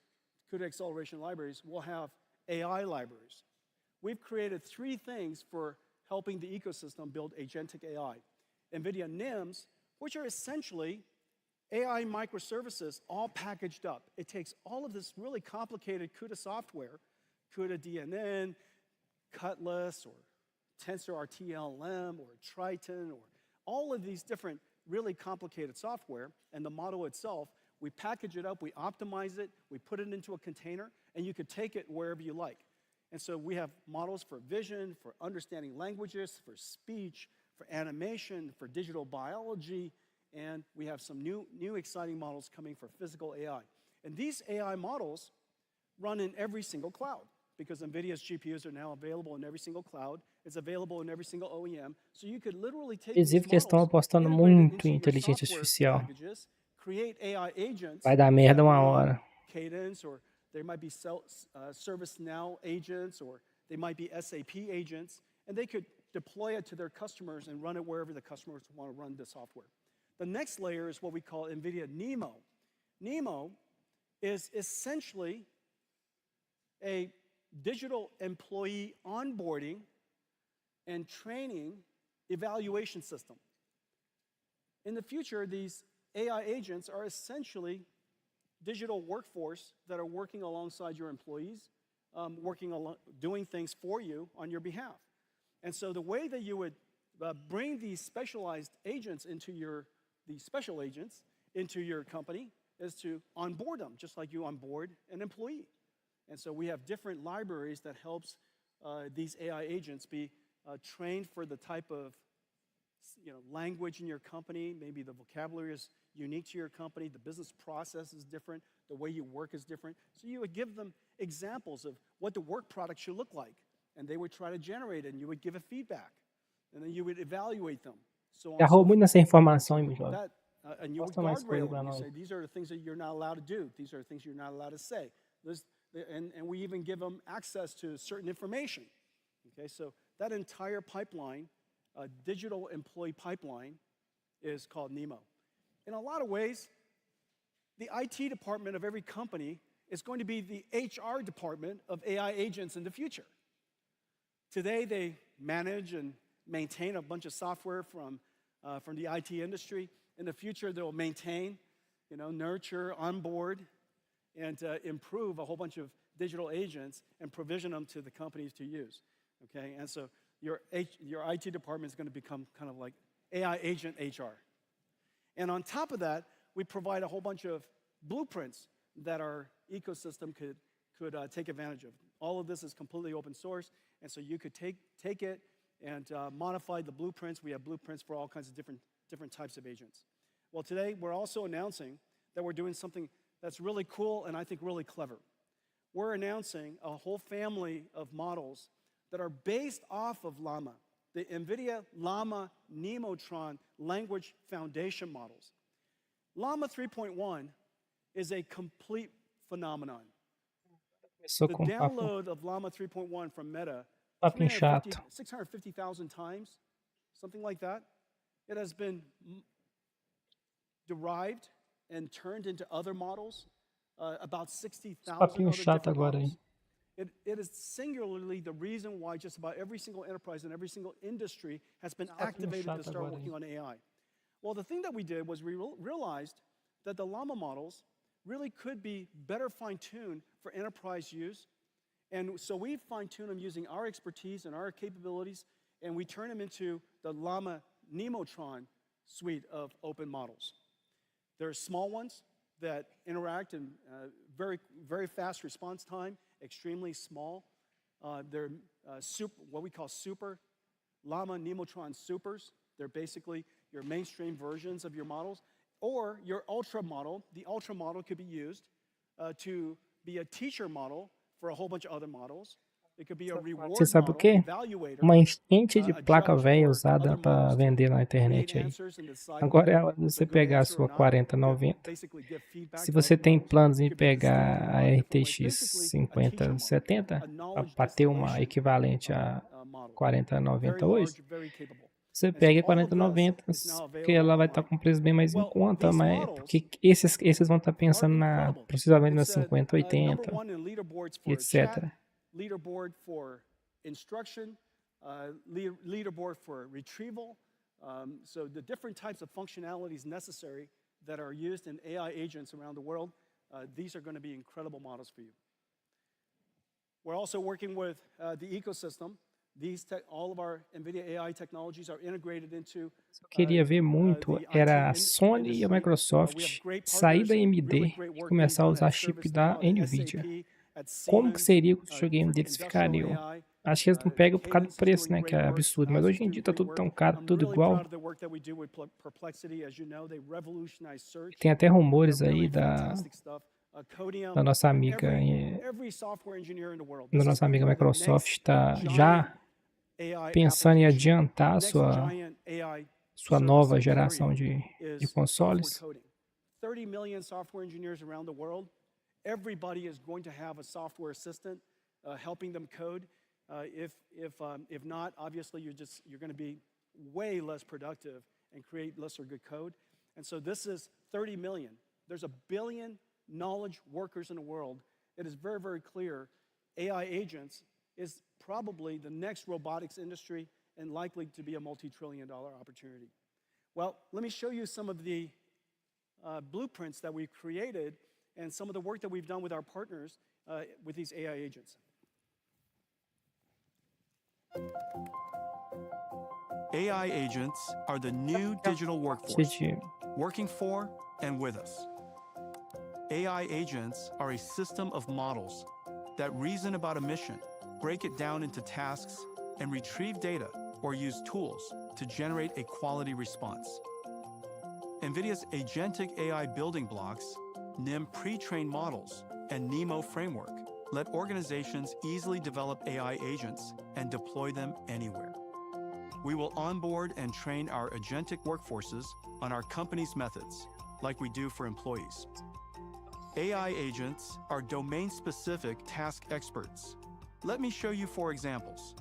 CUDA acceleration libraries, we'll have AI libraries. We've created 3 things for helping the ecosystem build agentic AI. Nvidia NIMs, which are essentially AI microservices all packaged up. It takes all of this really complicated CUDA software, CUDA DNN, Cutlass, or TensorRT-LM, or Triton, or all of these different really complicated software, and the model itself, we package it up, we optimize it, we put it into a container, and you could take it wherever you like. And so we have models for vision, for understanding languages, for speech, for animation, for digital biology, and we have some new exciting models coming for physical AI. And these AI models run in every single cloud because NVIDIA's GPUs are now available in every single cloud. It's available in every single OEM. So you could literally take these Inclusive que eles estão models, apostando integrate it muito into em your inteligência software artificial. packages, create AI agents Vai dar merda that uma run on hora. Cadence, or they might be ServiceNow agents, or they might be SAP agents, and they could deploy it to their customers and run it wherever the customers want to run the software. The next layer is what we call NVIDIA NeMo. NeMo is essentially a digital employee onboarding and training evaluation system. In the future, these AI agents are essentially digital workforce that are working alongside your employees, doing things for you on your behalf. And so the way that you would bring these specialized agents these special agents into your company is to onboard them, just like you onboard an employee. And so we have different libraries that helps these AI agents be trained for the type of language in your company. Maybe the vocabulary is unique to your company. The business process is different. The way you work is different. So you would give them examples of what the work product should look like. And they would try to generate it, and you would give a feedback. And then you would evaluate them. So Já roubou muito nessa informação, hein, meu jovem? And you would Mostra mais coisa guardrail pra them. You nós. say, these are the things that you're not allowed to do. These are the things you're not allowed to say. And we even give them access to certain information. Okay, so that entire pipeline, digital employee pipeline, is called NeMo. In a lot of ways, the IT department of every company is going to be the HR department of AI agents in the future. Today, they manage and maintain a bunch of software from the IT industry. In the future, they'll maintain, nurture, onboard, and improve a whole bunch of digital agents and provision them to the companies to use. Okay, and so your IT department is going to become kind of like AI agent HR. And on top of that, we provide a whole bunch of blueprints that our ecosystem could take advantage of. All of this is completely open source, and so you could take it and modify the blueprints. We have blueprints for all kinds of different types of agents. Well, today we're also announcing that we're doing something that's really cool and I think really clever. We're announcing a whole family of models that are based off of Llama, the Nvidia Llama Nemotron language foundation models. Llama 3.1 is a complete phenomenon. Começou The com um papo, download of Llama 3.1 from Meta, papinho chato. 650,000 times, something like that. It has been derived and turned into other models, about 60,000 Papinho other chato different agora models. aí. It is singularly the reason why just about every single enterprise and every single industry has been activated to start agora working aí. on AI. Well, the thing that we did was we realized that the Llama models really could be better fine-tuned for enterprise use. And so we fine-tune them using our expertise and our capabilities, and we turn them into the Llama Nemotron suite of open models. There are small ones that interact in very, very fast response time, extremely small. They're what we call super Llama Nemotron supers. They're basically your mainstream versions of your models. Or your ultra model. The ultra model could be used to be a teacher model for a whole bunch of other models. It could be a reward Você sabe o model, quê? evaluator, Uma enchente de a placa judge velha for usada other para models to vender na create internet aí. answers and decide Agora é whether hora de it's a você good pegar a answer or sua not. 4090. Basically give feedback Se to você other tem models. planos It em could be distilled in pegar a a lot of different ways. RTX Basically, a teacher model, 5070 a knowledge para ter uma distillation equivalente a model. Very 4090 hoje, large, very capable. você And so pega a all of this 4090, is now porque available ela vai estar online. com um preço bem mais em Well, conta, these mas models porque esses vão estar are pensando na, incredible. possivelmente na It's number 5080 one in leaderboards e for chat, etc. leaderboard for instruction, leaderboard for retrieval. So the different types of functionalities necessary that are used in AI agents around the world, these are going to be incredible models for you. We're also working with the ecosystem. All of our Nvidia AI technologies are integrated into Eu queria ver muito the era a IT Sony e a industry. We have Microsoft great sair partners, da really AMD great e work being começar a done usar at chip da ServiceNow, at Nvidia. SAP, at Como que Siemens, seria que os videogames deles Industrial ficariam? AI. Acho que eles não pegam por causa do Cadence is preço, doing né? Que great é work. absurdo. Mas Asus hoje em doing dia tá great tudo work. tão caro, I'm tudo really igual. proud of the work that we do with Perplexity. As you know, they revolutionized search. Tem até They're rumores aí really da fantastic stuff. Codium, da nossa amiga every software engineer in the world. da This is nossa going to amiga be the Microsoft next está giant já AI pensando em application. adiantar a Next giant AI sua service nova area geração de is software consoles. coding. 30 million software engineers around the world. Everybody is going to have a software assistant helping them code. If not, obviously you're going to be way less productive and create lesser good code. And so this is 30 million. There's 1 billion knowledge workers in the world. It is very, very clear AI agents is probably the next robotics industry and likely to be a multi-trillion-dollar opportunity. Well, let me show you some of the blueprints that we've created and some of the work that we've done with our partners with these AI agents. AI agents are the new digital workforce, working for and with us. AI agents are a system of models that reason about a mission, break it down into tasks, and retrieve data or use tools to generate a quality response. NVIDIA's agentic AI building blocks, NIM pre-trained models, and NEMO framework let organizations easily develop AI agents and deploy them anywhere. We will onboard and train our agentic workforces on our company's methods, like we do for employees. AI agents are domain-specific task experts. Let me show you 4 examples.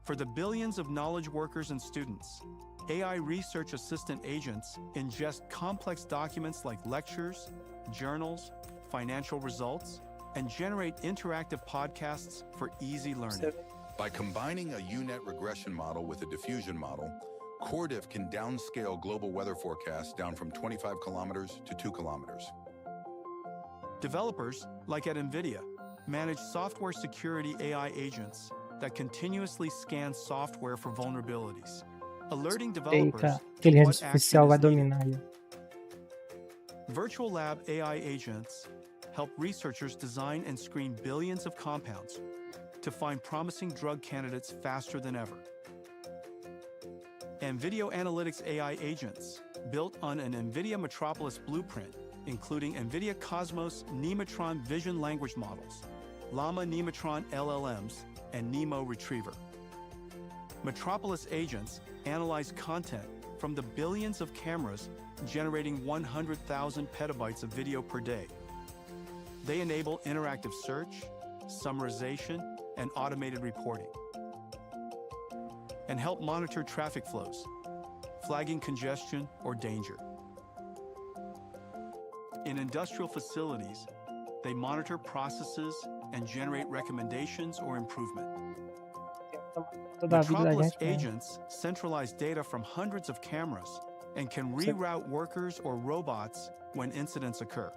For the billions of knowledge workers and students, AI research assistant agents ingest complex documents like lectures, journals, financial results, and generate interactive podcasts for easy learning. By combining a UNet regression model with a diffusion model, CoreDiff can downscale global weather forecasts down from 25 kilometers to 2 kilometers. Developers, like at NVIDIA, manage software security AI agents that continuously scan software for vulnerabilities, alerting developers Eita, to inteligência what action artificial vai is needed. dominar aí. Virtual lab AI agents help researchers design and screen billions of compounds to find promising drug candidates faster than ever. And video analytics AI agents built on an Nvidia Metropolis blueprint, including Nvidia Cosmos Nematron Vision Language Models, Llama Nematron LLMs, and Nemo Retriever. Metropolis agents analyze content from the billions of cameras generating 100,000 petabytes of video per day. They enable interactive search, summarization, and automated reporting, and help monitor traffic flows, flagging congestion or danger. In industrial facilities, they monitor processes and generate recommendations or improvement. Metropolis agents centralize data from hundreds of cameras and can reroute workers or robots when incidents occur.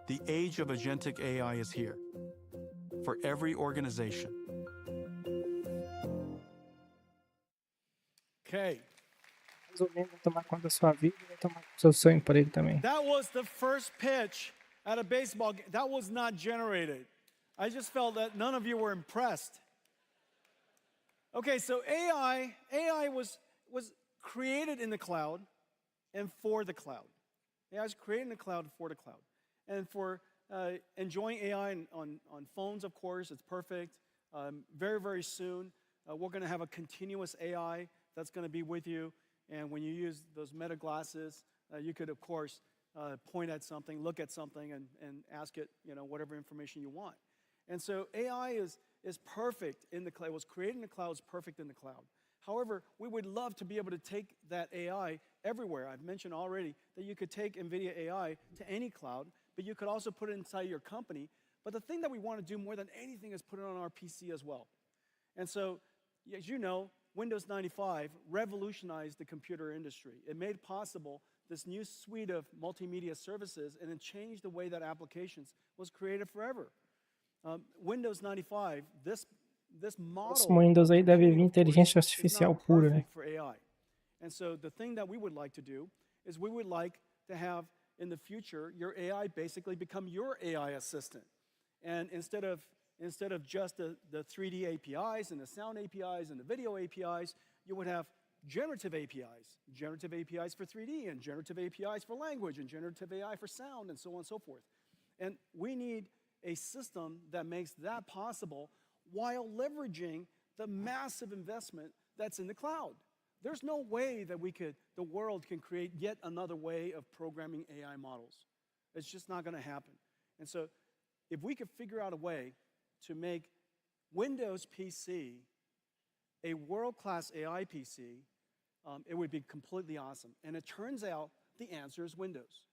The age of agentic AI is here, for every organization. Okay. Tomar conta da sua vida e vai tomar conta do seu emprego também. That was the first pitch at a baseball game. That was not generated. I just felt that none of you were impressed. Okay, so AI was created in the cloud and for the cloud. AI was created in the cloud for the cloud. And for enjoying AI on phones, of course, it's perfect. Very, very soon, we're going to have a continuous AI that's going to be with you. And when you use those meta glasses, you could, of course, point at something, look at something, and ask it, whatever information you want. And so AI is perfect in the cloud. It was created in the cloud, it's perfect in the cloud. However, we would love to be able to take that AI everywhere. I've mentioned already that you could take NVIDIA AI to any cloud, but you could also put it inside your company. But the thing that we want to do more than anything is put it on our PC as well. And so, as you know, Windows 95 revolutionized the computer industry. It made possible this new suite of multimedia services, and it changed the way that applications was created forever. Windows 95, this model. Esse Windows aí deve vir inteligência artificial pura, né? For AI. And so the thing that we would like to do is we would like to have in the future your AI basically become your AI assistant. And instead of just the 3D APIs and the sound APIs and the video APIs, you would have generative APIs for 3D and generative APIs for language and generative AI for sound and so on and so forth. And we need a system that makes that possible while leveraging the massive investment that's in the cloud. There's no way that the world can create yet another way of programming AI models. It's just not going to happen. And so if we could figure out a way to make Windows PC a world-class AI PC, it would be completely awesome. And it turns out the answer is Windows.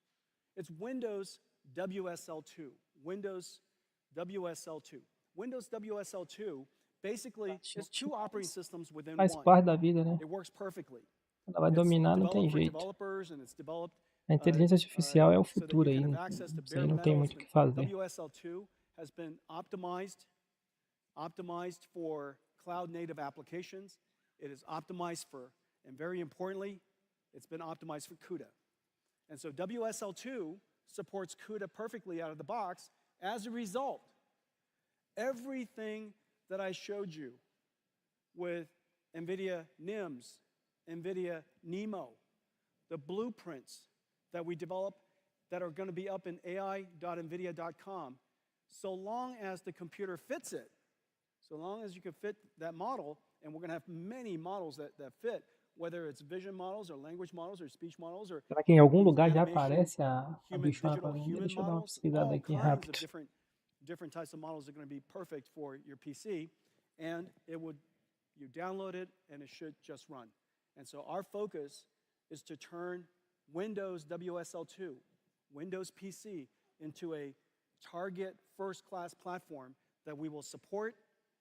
It's Windows WSL2. Windows WSL2. Windows WSL2 basically is two operating systems within Faz one. parte da vida, né? It works perfectly. Ela vai dominar, não tem jeito. A inteligência artificial é o futuro aí, né? Isso aí não tem muito o que fazer. WSL2 has been optimized for cloud-native applications. It is optimized for, and very importantly, it's been optimized for CUDA. And so WSL2 supports CUDA perfectly out of the box. As a result, everything that I showed you with NVIDIA NIMS, NVIDIA NEMO, the blueprints that we develop that are going to be up in ai.nvidia.com, so long as the computer fits it, so long as you can fit that model, and we're going to have many models that fit, whether it's vision models or language models or speech models or Será que em algum lugar já aparece a bichona para mim? Deixa eu dar uma pesquisada aqui rápido. Different types of models are going to be perfect for your PC, and you download it and it should just run. And so our focus is to turn Windows WSL2, Windows PC, into a target first-class platform that we will support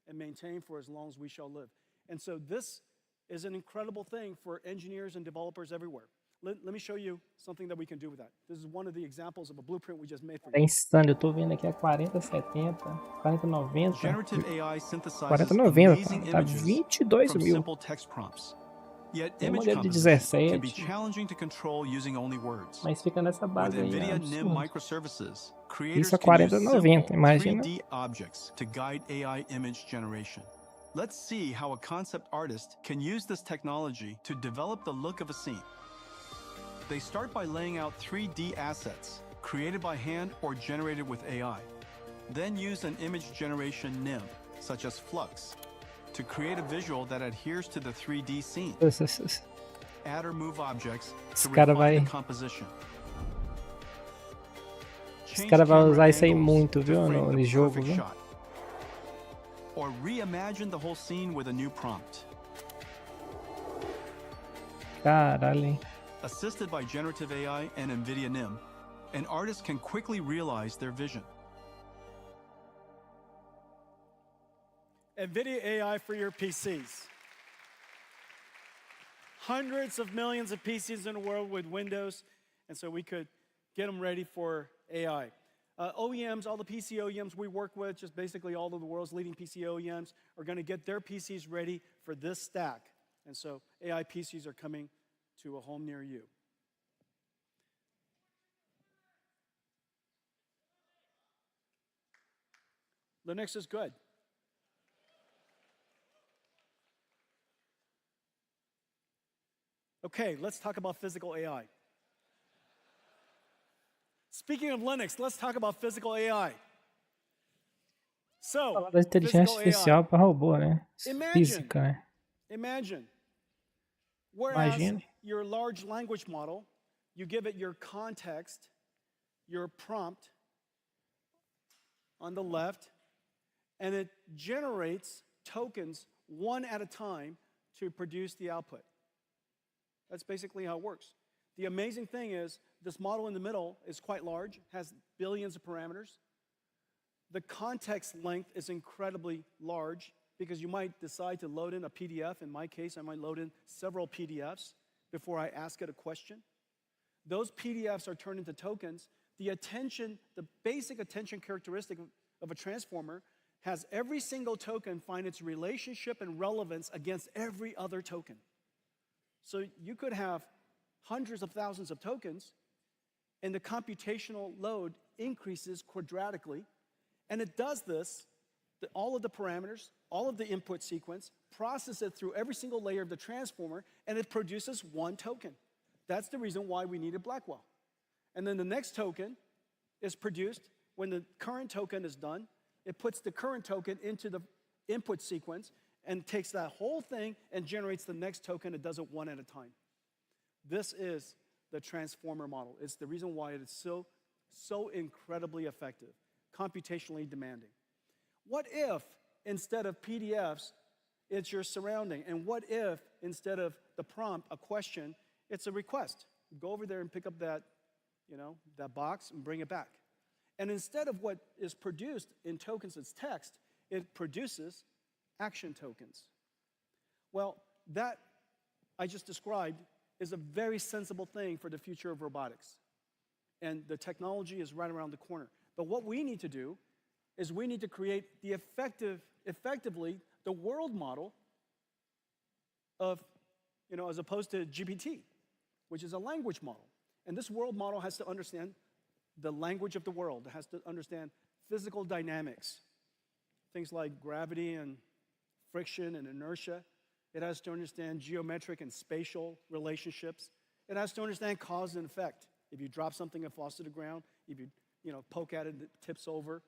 and maintain for as long as we shall live. And so this is an incredible thing for engineers and developers everywhere. Let me show you something that we can do with that. This is one of the examples of a blueprint we just made for you. É insano, eu tô vendo aqui a 4070, 4090. Generative AI synthesizes 4090, tá 22 from mil. simple text prompts. Yet Tem image modelo de composition can be 17, challenging to control using only words. mas fica nessa With base aí. NVIDIA É NIM absurdo. microservices, creators Isso a can use 4090, simple imagina. 3D objects to guide AI image generation. Let's see how a concept artist can use this technology to develop the look of a scene. They start by laying out 3D assets, created by hand or generated with AI. Then use an image generation NIM, such as Flux, to create a visual that adheres to the 3D scene. Add or move objects to refine the composition. Esse cara vai usar isso aí muito, viu, no jogo, viu? Or reimagine the whole scene with a new prompt. Caralho, hein? Assisted by generative AI and Nvidia NIM, an artist can quickly realize their vision. Nvidia AI for your PCs. Hundreds of millions of PCs in the world with Windows, and so we could get them ready for AI. OEMs, all the PC OEMs we work with, just basically all of the world's leading PC OEMs, are going to get their PCs ready for this stack. And so AI PCs are coming to a home near you. Linux is good. Okay, let's talk about physical AI. Speaking of Linux, let's talk about physical AI. So, falar da inteligência artificial para robô, né? Física, né? Imagine. Whereas your large language model, you give it your context, your prompt on the left, and it generates tokens one at a time to produce the output. That's basically how it works. The amazing thing is this model in the middle is quite large, has billions of parameters. The context length is incredibly large because you might decide to load in a PDF. In my case, I might load in several PDFs before I ask it a question. Those PDFs are turned into tokens. The attention, the basic attention characteristic of a transformer has every single token find its relationship and relevance against every other token. So you could have hundreds of thousands of tokens, and the computational load increases quadratically. And it does this, all of the parameters, all of the input sequence, process it through every single layer of the transformer, and it produces one token. That's the reason why we needed Blackwell. And then the next token is produced when the current token is done. It puts the current token into the input sequence and takes that whole thing and generates the next token. It does it one at a time. This is the transformer model. It's the reason why it is so incredibly effective, computationally demanding. What if instead of PDFs, it's your surrounding? And what if instead of the prompt, a question, it's a request? Go over there and pick up that, that box and bring it back. And instead of what is produced in tokens as text, it produces action tokens. Well, that I just described is a very sensible thing for the future of robotics. And the technology is right around the corner. But what we need to do is we need to create the effectively the world model of, as opposed to GPT, which is a language model. And this world model has to understand the language of the world. It has to understand physical dynamics, things like gravity and friction and inertia. It has to understand geometric and spatial relationships. It has to understand cause and effect. If you drop something, it falls to the ground. If you poke at it, it tips over.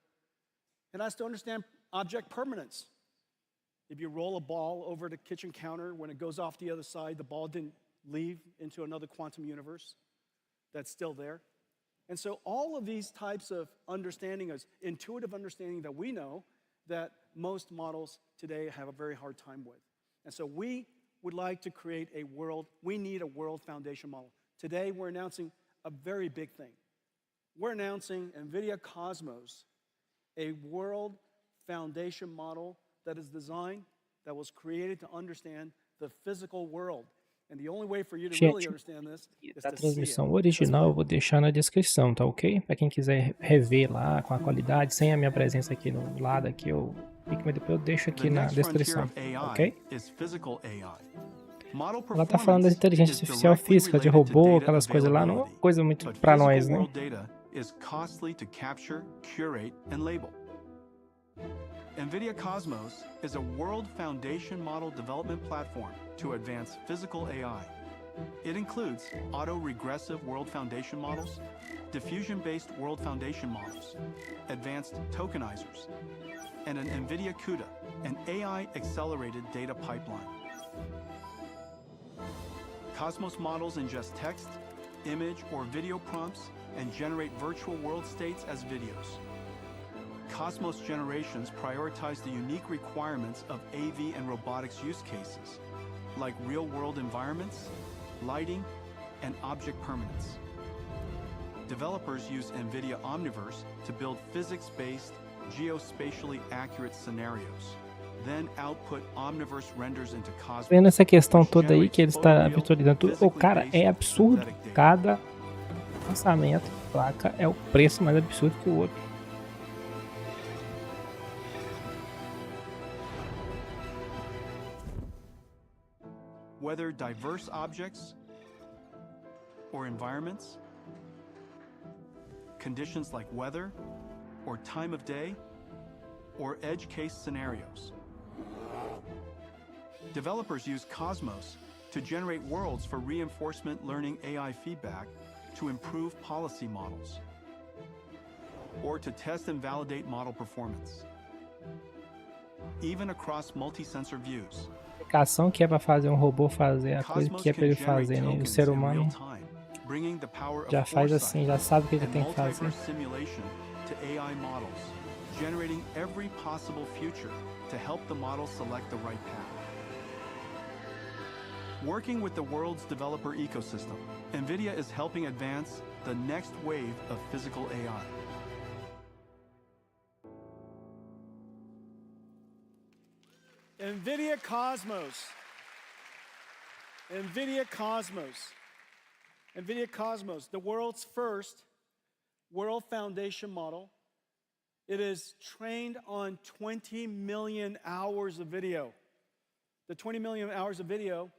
It has to understand object permanence. If you roll a ball over the kitchen counter, when it goes off the other side, the ball didn't leave into another quantum universe. That's still there. And so all of these types of understanding is intuitive understanding that we know that most models today have a very hard time with. And so we would like to create a world, we need a world foundation model. Today we're announcing a very big thing. We're announcing Nvidia Cosmos, a world foundation model that is designed, that was created to understand the physical world. And the only way for you to really understand this is A to see it. transmissão original eu vou deixar na descrição, tá ok? Para quem quiser rever lá com a qualidade, sem a minha presença aqui no lado aqui, mas depois eu deixo aqui na descrição, ok? Ela tá falando da inteligência artificial física, de robô, aquelas coisas lá, não é uma coisa muito para nós, né? Nvidia Cosmos is a world foundation model development platform to advance physical AI, It includes auto-regressive world foundation models, diffusion-based world foundation models, advanced tokenizers, and an Nvidia CUDA, an AI-accelerated data pipeline. Cosmos models ingest text, image, or video prompts and generate virtual world states as videos. Cosmos generations prioritize the unique requirements of AV and robotics use cases, like real-world environments, lighting, and object permanence. Developers use Nvidia Omniverse to build physics-based, geospatially accurate scenarios, then output Omniverse renders into Cosmos. Vendo essa questão toda aí, que ele está virtualizando tudo, o cara é absurdo. Cada lançamento de placa é o preço mais absurdo que o outro. Whether diverse objects or environments, conditions like weather or time of day, or edge case scenarios. Developers use Cosmos to generate worlds for reinforcement learning AI feedback to improve policy models, or to test and validate model performance, even across multi-sensor views. Aplicação que é para fazer um robô fazer a coisa que é para ele fazer, né? O ser humano já faz assim, já sabe o que ele tem que fazer. Generating every possible future to help the model select the right path. Working with the world's developer ecosystem, Nvidia is helping advance the next wave of physical AI. Nvidia Cosmos. Nvidia Cosmos. Nvidia Cosmos, the world's first world foundation model. It is trained on 20 million hours of video. The 20 million hours of video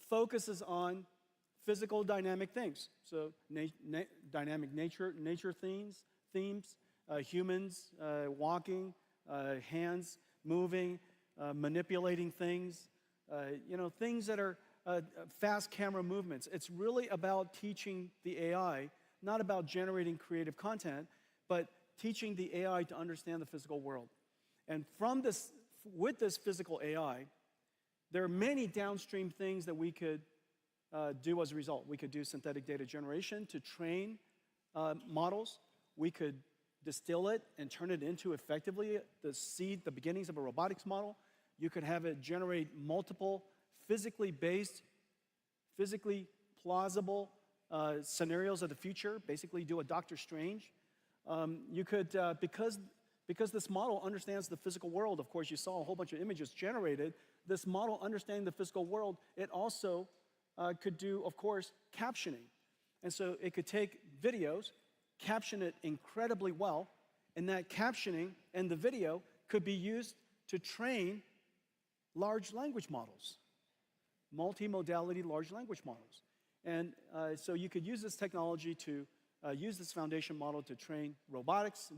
focuses on physical dynamic things. So dynamic nature themes, humans walking, hands moving, manipulating things, things that are fast camera movements. It's really about teaching the AI, not about generating creative content, but teaching the AI to understand the physical world. And with this physical AI, there are many downstream things that we could do as a result. We could do synthetic data generation to train models. We could distill it and turn it into effectively the beginnings of a robotics model. You could have it generate multiple physically based, physically plausible scenarios of the future, basically do a Doctor Strange. You could, because this model understands the physical world, of course, you saw a whole bunch of images generated. This model understanding the physical world, it also could do, of course, captioning. And so it could take videos, caption it incredibly well, and that captioning and the video could be used to train large language models, multimodality large language models. And so you could use this technology to use this foundation model to train robots,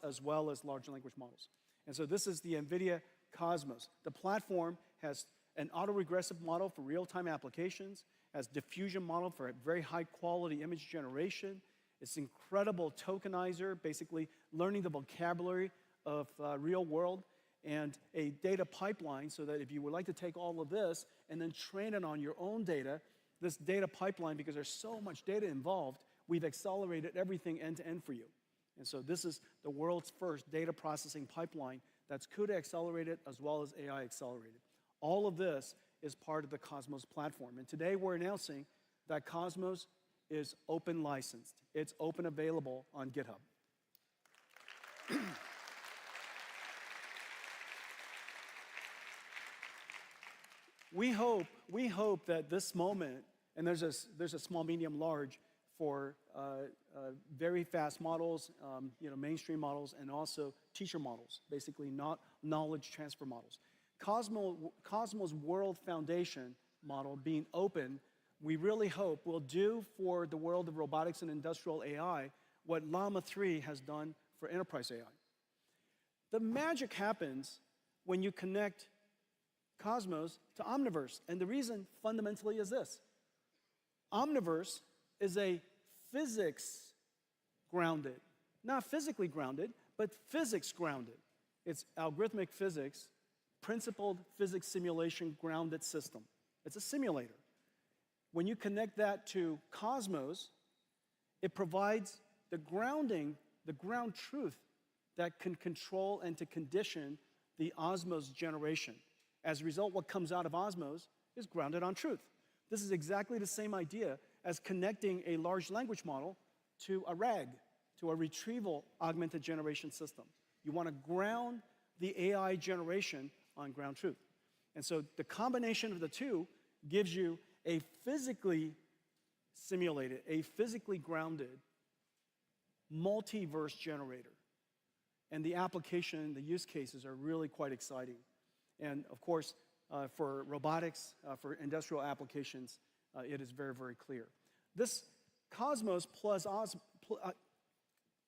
as well as large language models. And so this is the Nvidia Cosmos. The platform has an autoregressive model for real-time applications, has diffusion model for very high-quality image generation. It's incredible tokenizer, basically learning the vocabulary of real world, and a data pipeline so that if you would like to take all of this and then train it on your own data, this data pipeline, because there's so much data involved, we've accelerated everything end-to-end for you. And so this is the world's first data processing pipeline that's CUDA accelerated as well as AI accelerated. All of this is part of the Cosmos platform. And today we're announcing that Cosmos is open licensed. It's open available on GitHub. We hope that this moment, and there's a small, medium, large for very fast models, mainstream models, and also teacher models, basically not knowledge transfer models. Cosmos World Foundation model being open, we really hope will do for the world of robotics and industrial AI what Llama 3 has done for enterprise AI. The magic happens when you connect Cosmos to Omniverse, and the reason fundamentally is this. Omniverse is a physics grounded, not physically grounded, but physics grounded. It's algorithmic physics, principled physics simulation grounded system. It's a simulator. When you connect that to Cosmos, it provides the grounding, the ground truth that can control and to condition the Osmos generation. As a result, what comes out of Osmos is grounded on truth. This is exactly the same idea as connecting a large language model to a RAG, to a retrieval augmented generation system. You want to ground the AI generation on ground truth. And so the combination of the two gives you a physically simulated, a physically grounded multiverse generator. And the application, the use cases are really quite exciting. And of course, for robotics, for industrial applications, it is very, very clear. This Cosmos plus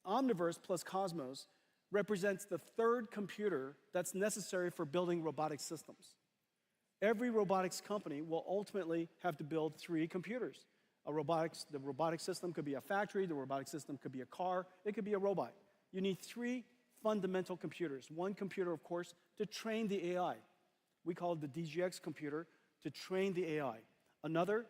Omniverse plus Cosmos represents the third computer that's necessary for building robotic systems. Every robotics company will ultimately have to build 3 computers. The robotic system could be a factory, the robotic system could be a car, it could be a robot. You need 3 fundamental computers. One computer, of course, to train the AI. We call it the DGX computer to train the AI. Another,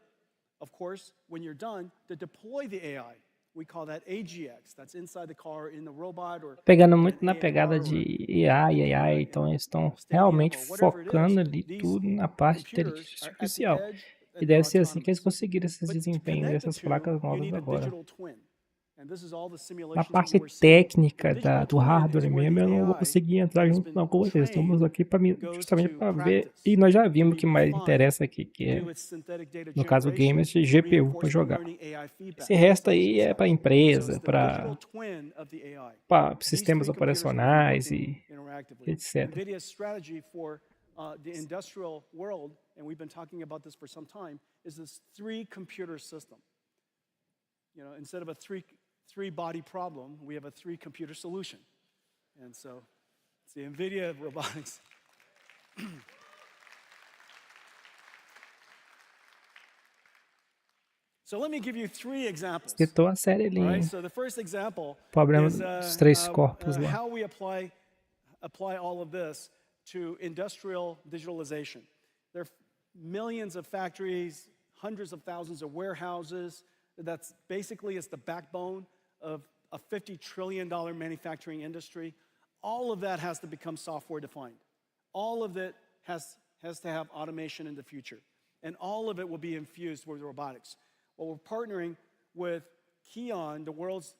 of course, when you're done, to deploy the AI. We call that AGX. That's inside the car, in the robot, or Pegando muito na pegada de AI, então eles estão realmente focando ali tudo na parte de inteligência artificial. E deve ser assim que eles conseguiram esses desempenhos dessas placas novas agora. Na parte técnica do hardware mesmo, eu não vou conseguir entrar junto não com vocês. Estamos aqui justamente para ver, e nós já vimos o que mais interessa aqui, que é, no caso o game, esse GPU para jogar. Esse resto aí é para empresa, para sistemas operacionais e etc. The industrial world, and we've been talking about this for some time, is this 3-computer system. You know, instead of a three-body problem, we have a 3-computer solution. And so it's the Nvidia of robotics. So let me give you 3 examples. Citou a série ali. Right? So the first example Problema is dos 3 corpos lá. how we apply all of this to industrial digitalization. There are millions of factories, hundreds of thousands of warehouses. That's basically it's the backbone of a $50 trillion manufacturing industry. All of that has to become software defined. All of it has to have automation in the future. And all of it will be infused with robotics. Well, we're partnering with Kion, the world's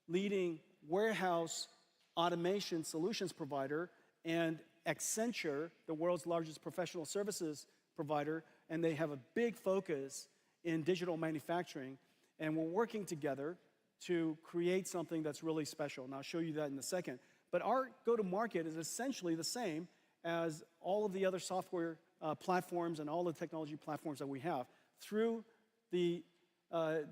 leading warehouse automation solutions provider, and Accenture, the world's largest professional services provider, and they have a big focus in digital manufacturing, and we're working together to create something that's really special, and I'll show you that in a second. But our go-to-market is essentially the same as all of the other software platforms and all the technology platforms that we have. Through the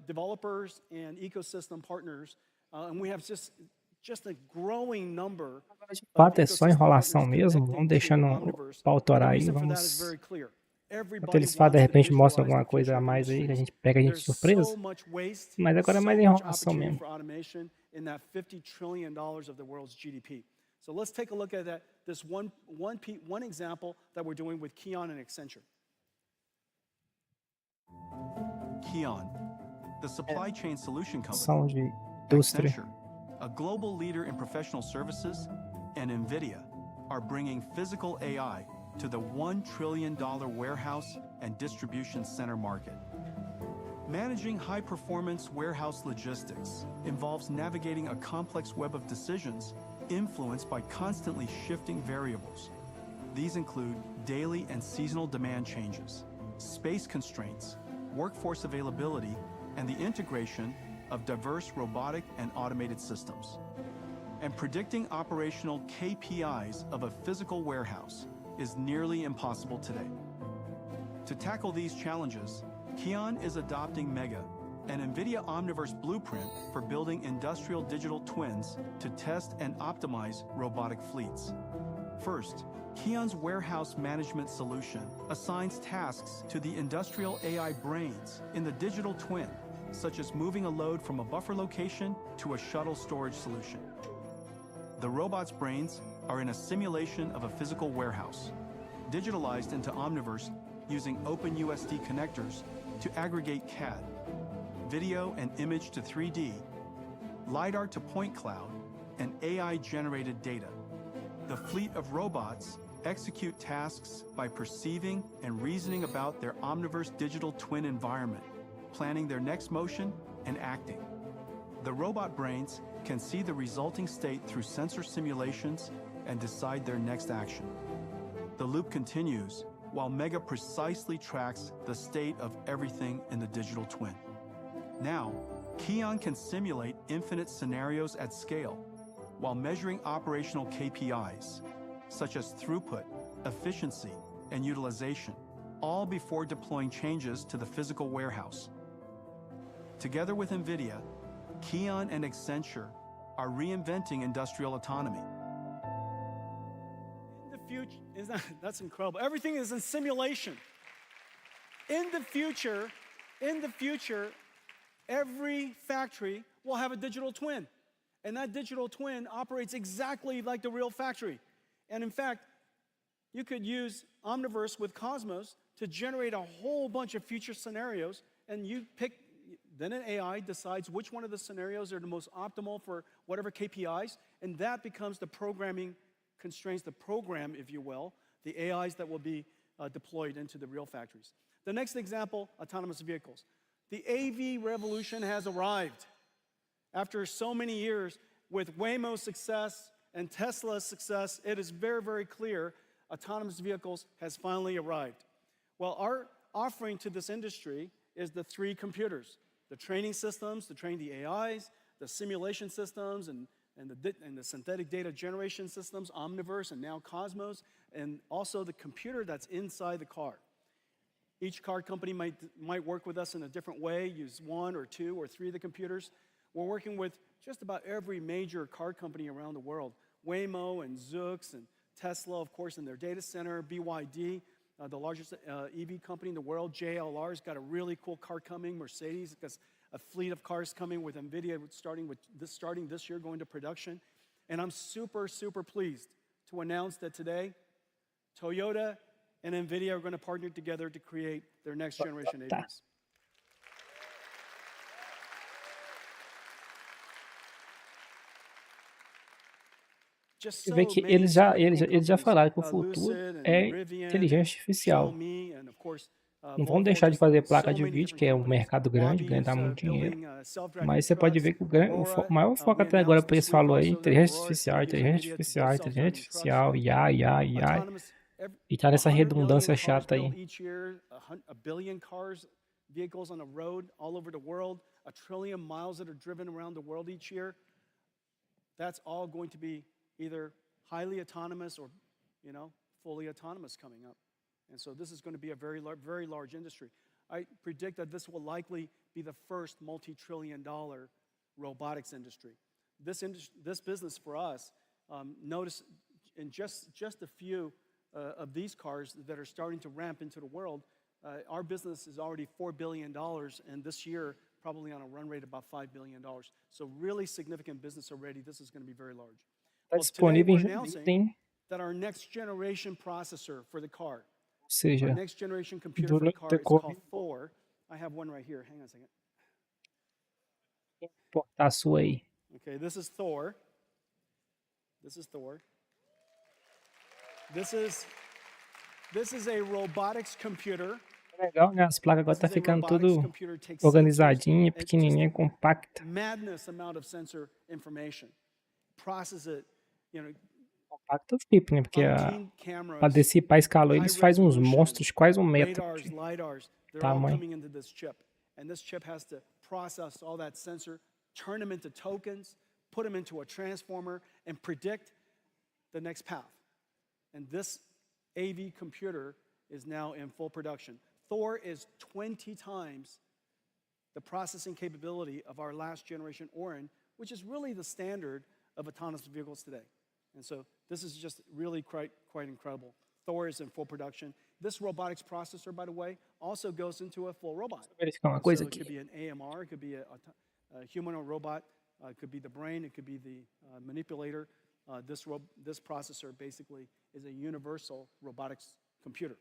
developers and ecosystem partners, and we have just a growing number. De fato, é só enrolação mesmo. Vamos deixando para autorar aí. Vamos. Enquanto eles falam, de repente mostra alguma coisa a mais aí, que a gente pega a gente de surpresa. Mas agora é mais enrolação mesmo. So let's take a look at that. This one example that we're doing with Kion and Accenture. Kion, the supply chain solution São company. de indústria. Accenture, a global leader in professional services, and Nvidia are bringing physical AI to the $1 trillion warehouse and distribution center market. Managing high-performance warehouse logistics involves navigating a complex web of decisions influenced by constantly shifting variables. These include daily and seasonal demand changes, space constraints, workforce availability, and the integration of diverse robotic and automated systems. And predicting operational KPIs of a physical warehouse is nearly impossible today. To tackle these challenges, Kion is adopting Mega, an Nvidia Omniverse blueprint for building industrial digital twins to test and optimize robotic fleets. First, Keon's warehouse management solution assigns tasks to the industrial AI brains in the digital twin, such as moving a load from a buffer location to a shuttle storage solution. The robot's brains are in a simulation of a physical warehouse, digitalized into Omniverse using OpenUSD connectors to aggregate CAD, video and image to 3D, LiDAR to point cloud, and AI-generated data. The fleet of robots execute tasks by perceiving and reasoning about their Omniverse digital twin environment, planning their next motion and acting. The robot brains can see the resulting state through sensor simulations and decide their next action. The loop continues while Mega precisely tracks the state of everything in the digital twin. Now, Keon can simulate infinite scenarios at scale while measuring operational KPIs, such as throughput, efficiency, and utilization, all before deploying changes to the physical warehouse. Together with Nvidia, Keon and Accenture are reinventing industrial autonomy. In the future, that's incredible. Everything is in simulation. In the future, every factory will have a digital twin. And that digital twin operates exactly like the real factory. And in fact, you could use Omniverse with Cosmos to generate a whole bunch of future scenarios, and you pick, then an AI decides which one of the scenarios are the most optimal for whatever KPIs, and that becomes the programming constraints, the program, if you will, the AIs that will be deployed into the real factories. The next example, autonomous vehicles. The AV revolution has arrived. After so many years, with Waymo's success and Tesla's success, it is very, very clear autonomous vehicles has finally arrived. Well, our offering to this industry is the three computers: the training systems to train the AIs, the simulation systems, and the synthetic data generation systems, Omniverse and now Cosmos, and also the computer that's inside the car. Each car company might work with us in a different way, use one or two or three of the computers. We're working with just about every major car company around the world: Waymo and Zoox and Tesla, of course, in their data center, BYD, the largest EV company in the world. JLR's got a really cool car coming. Mercedes has a fleet of cars coming with Nvidia starting this year, going to production. And I'm super, super pleased to announce that today, Toyota and Nvidia are going to partner together to create their next generation AVs. Você vê que eles já falaram que o futuro é inteligência artificial. Não vão deixar de fazer placa de vídeo, que é um mercado grande, ganhar muito dinheiro. Mas você pode ver que o maior foco até agora, por isso falou aí, inteligência artificial, IA. E tá nessa redundância chata aí. Vehicles on the road all over the world, 1 trillion miles that are driven around the world each year. That's all going to be either highly autonomous or, fully autonomous coming up. And so this is going to be a very large industry. I predict that this will likely be the first multi-trillion-dollar robotics industry. This business for us, notice in just a few of these cars that are starting to ramp into the world, our business is already $4 billion, and this year probably on a run rate about $5 billion. So really significant business already. This is going to be very large. Well, today we're announcing that our next generation processor for the car, our next generation computer for the car is called Thor. I have one right here. Hang on a second. Okay, this is Thor. This is a robotics computer. Legal, né? As placas agora tá ficando tudo organizadinha, pequenininha, compacta. Madness amount of sensor information. Process it, Compacta o tipo, né? Porque para dissipar esse calor, eles fazem uns monstros de quase 1 metro de tamanho. And this chip has to process all that sensor, turn them into tokens, put them into a transformer, and predict the next path. And this AV computer is now in full production. Thor is 20 times the processing capability of our last generation Orin, which is really the standard of autonomous vehicles today. And so this is just really quite incredible. Thor is in full production. This robotics processor, by the way, also goes into a full robot. Verificar uma So coisa it aqui. could be an AMR, it could be a humanoid robot, it could be the brain, it could be the manipulator. This processor basically is a universal robotics computer.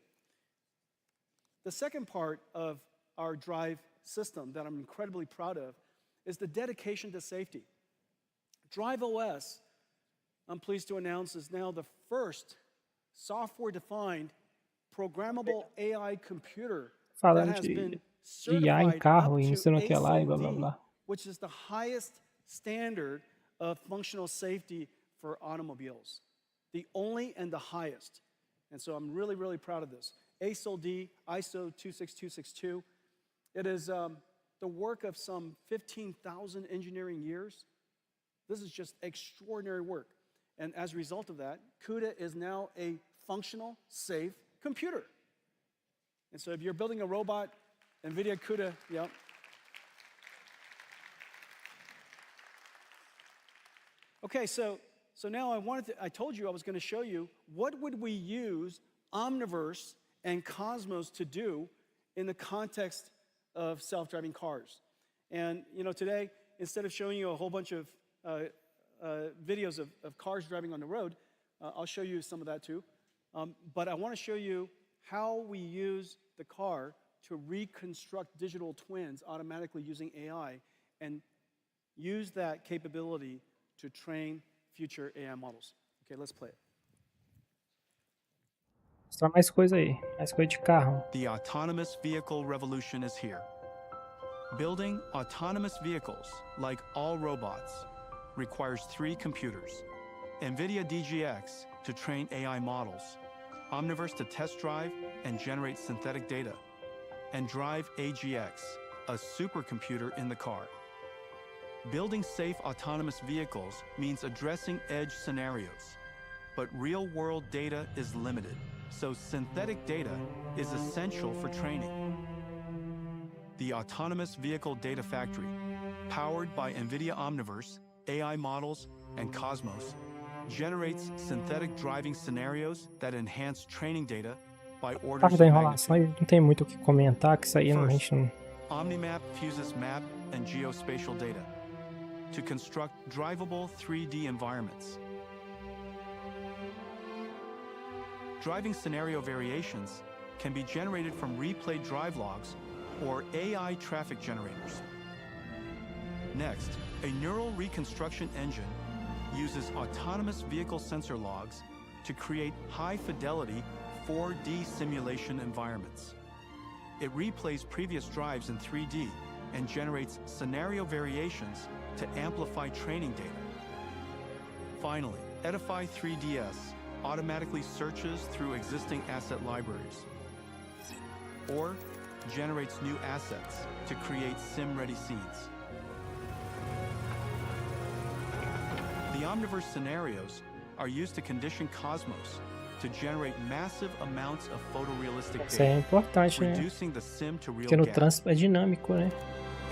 The second part of our drive system that I'm incredibly proud of is the dedication to safety. Drive OS, I'm pleased to announce, is now the first software-defined programmable AI computer that Falando has de been IA em certified carro up e to ensinando aquilo lá e blá blá ASIL-D, blá. which is the highest standard of functional safety for automobiles. The only and the highest. And so I'm really, really proud of this. ASIL-D, ISO 26262. It is the work of some 15,000 engineering years. This is just extraordinary work. And as a result of that, CUDA is now a functional, safe computer. And so if you're building a robot, NVIDIA CUDA, yep. Okay, so now I told you I was going to show you what would we use Omniverse and Cosmos to do in the context of self-driving cars. And today, instead of showing you a whole bunch of videos of cars driving on the road, I'll show you some of that too. But I want to show you how we use the car to reconstruct digital twins automatically using AI and use that capability to train future AI models. Okay, let's play it. Mostrar mais coisa aí, mais coisa de carro. The autonomous vehicle revolution is here. Building autonomous vehicles, like all robots, requires 3 computers. Nvidia DGX to train AI models, Omniverse to test drive and generate synthetic data, and Drive AGX, a supercomputer in the car. Building safe autonomous vehicles means addressing edge scenarios, but real-world data is limited, so synthetic data is essential for training. The Autonomous Vehicle Data Factory, powered by NVIDIA Omniverse, AI models, and Cosmos, generates synthetic driving scenarios that enhance training data by orders Parte of da enrolação magnitude. e não tem muito o que comentar, que isso aí a gente não... Omnimap fuses map and geospatial data to construct drivable 3D environments. Driving scenario variations can be generated from replayed drive logs or AI traffic generators. Next, a neural reconstruction engine uses autonomous vehicle sensor logs to create high-fidelity 4D simulation environments. It replays previous drives in 3D and generates scenario variations to amplify training data. Finally, Edify 3DS automatically searches through existing asset libraries or generates new assets to create sim-ready scenes. The Omniverse scenarios are used to condition Cosmos to generate massive amounts of photorealistic Isso aí é data, importante, né? reducing the sim to real Porque no gap. trânsito é dinâmico, né?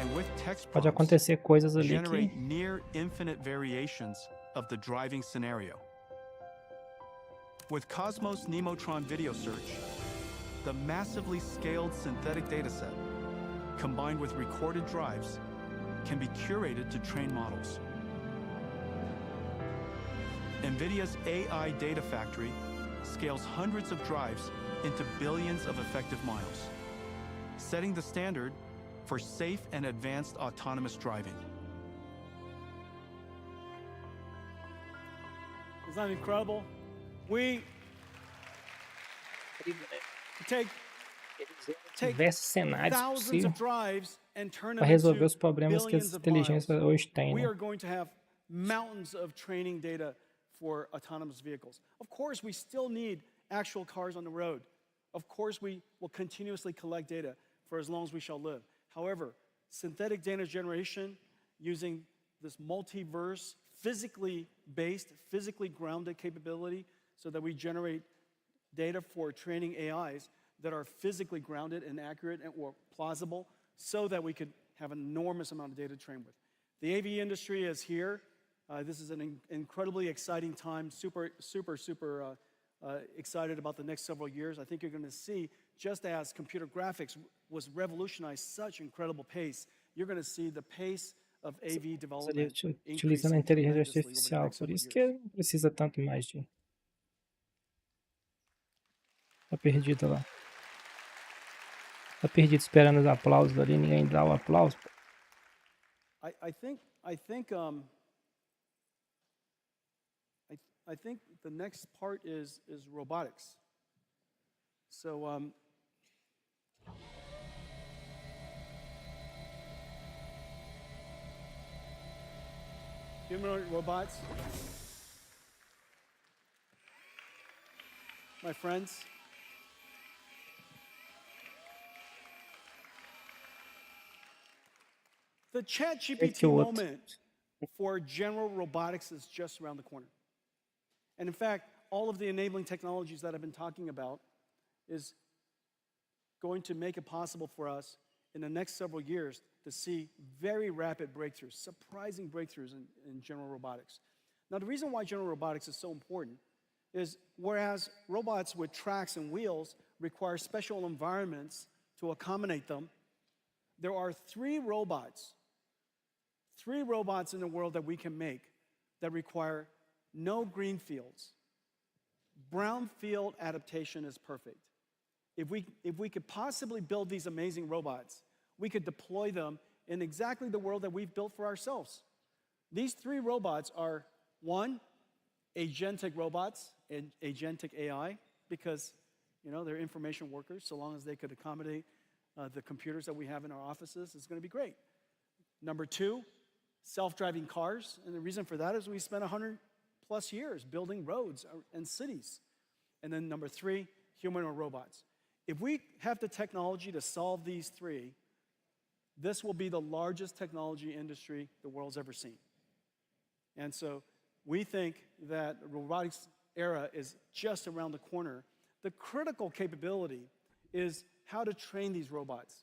And with text Pode prompts, acontecer coisas ali generate que... near infinite variations of the driving scenario. With Cosmos Nemotron Video Search, the massively scaled synthetic dataset, combined with recorded drives, can be curated to train models. NVIDIA's AI Data Factory scales hundreds of drives into billions of effective miles, setting the standard for safe and advanced autonomous driving. Isn't that incredible? We take Diversos cenários thousands of possíveis drives and turn para them resolver into os problemas que billions as of miles. inteligências hoje têm, We né? are going to have mountains of training data for autonomous vehicles. Of course, we still need actual cars on the road. Of course, we will continuously collect data for as long as we shall live. However, synthetic data generation using this multiverse, physically based, physically grounded capability so that we generate data for training AIs that are physically grounded and accurate and or plausible so that we could have an enormous amount of data to train with. The AV industry is here. This is an incredibly exciting time, super excited about the next several years. I think you're going to see, just as computer graphics was revolutionized such incredible pace, you're going to see the pace of AV development Utilizando a inteligência artificial, por isso que não precisa tanto mais de... Tá perdido lá. Tá perdido esperando os aplausos ali, ninguém dá o aplauso. I think the next part is robotics. So humanoid robots, my friends. The ChatGPT moment for general robotics is just around the corner. And in fact, all of the enabling technologies that I've been talking about is going to make it possible for us in the next several years to see very rapid breakthroughs, surprising breakthroughs in general robotics. Now, the reason why general robotics is so important is whereas robots with tracks and wheels require special environments to accommodate them, there are three robots in the world that we can make that require no green fields. Brownfield adaptation is perfect. If we could possibly build these amazing robots, we could deploy them in exactly the world that we've built for ourselves. These three robots are, one, agentic robots, and agentic AI, because they're information workers. So long as they could accommodate the computers that we have in our offices, it's going to be great. Number two, self-driving cars, and the reason for that is we spent 100+ years building roads and cities. And then number three, humanoid robots. If we have the technology to solve these three, this will be the largest technology industry the world's ever seen. And so we think that the robotics era is just around the corner. The critical capability is how to train these robots.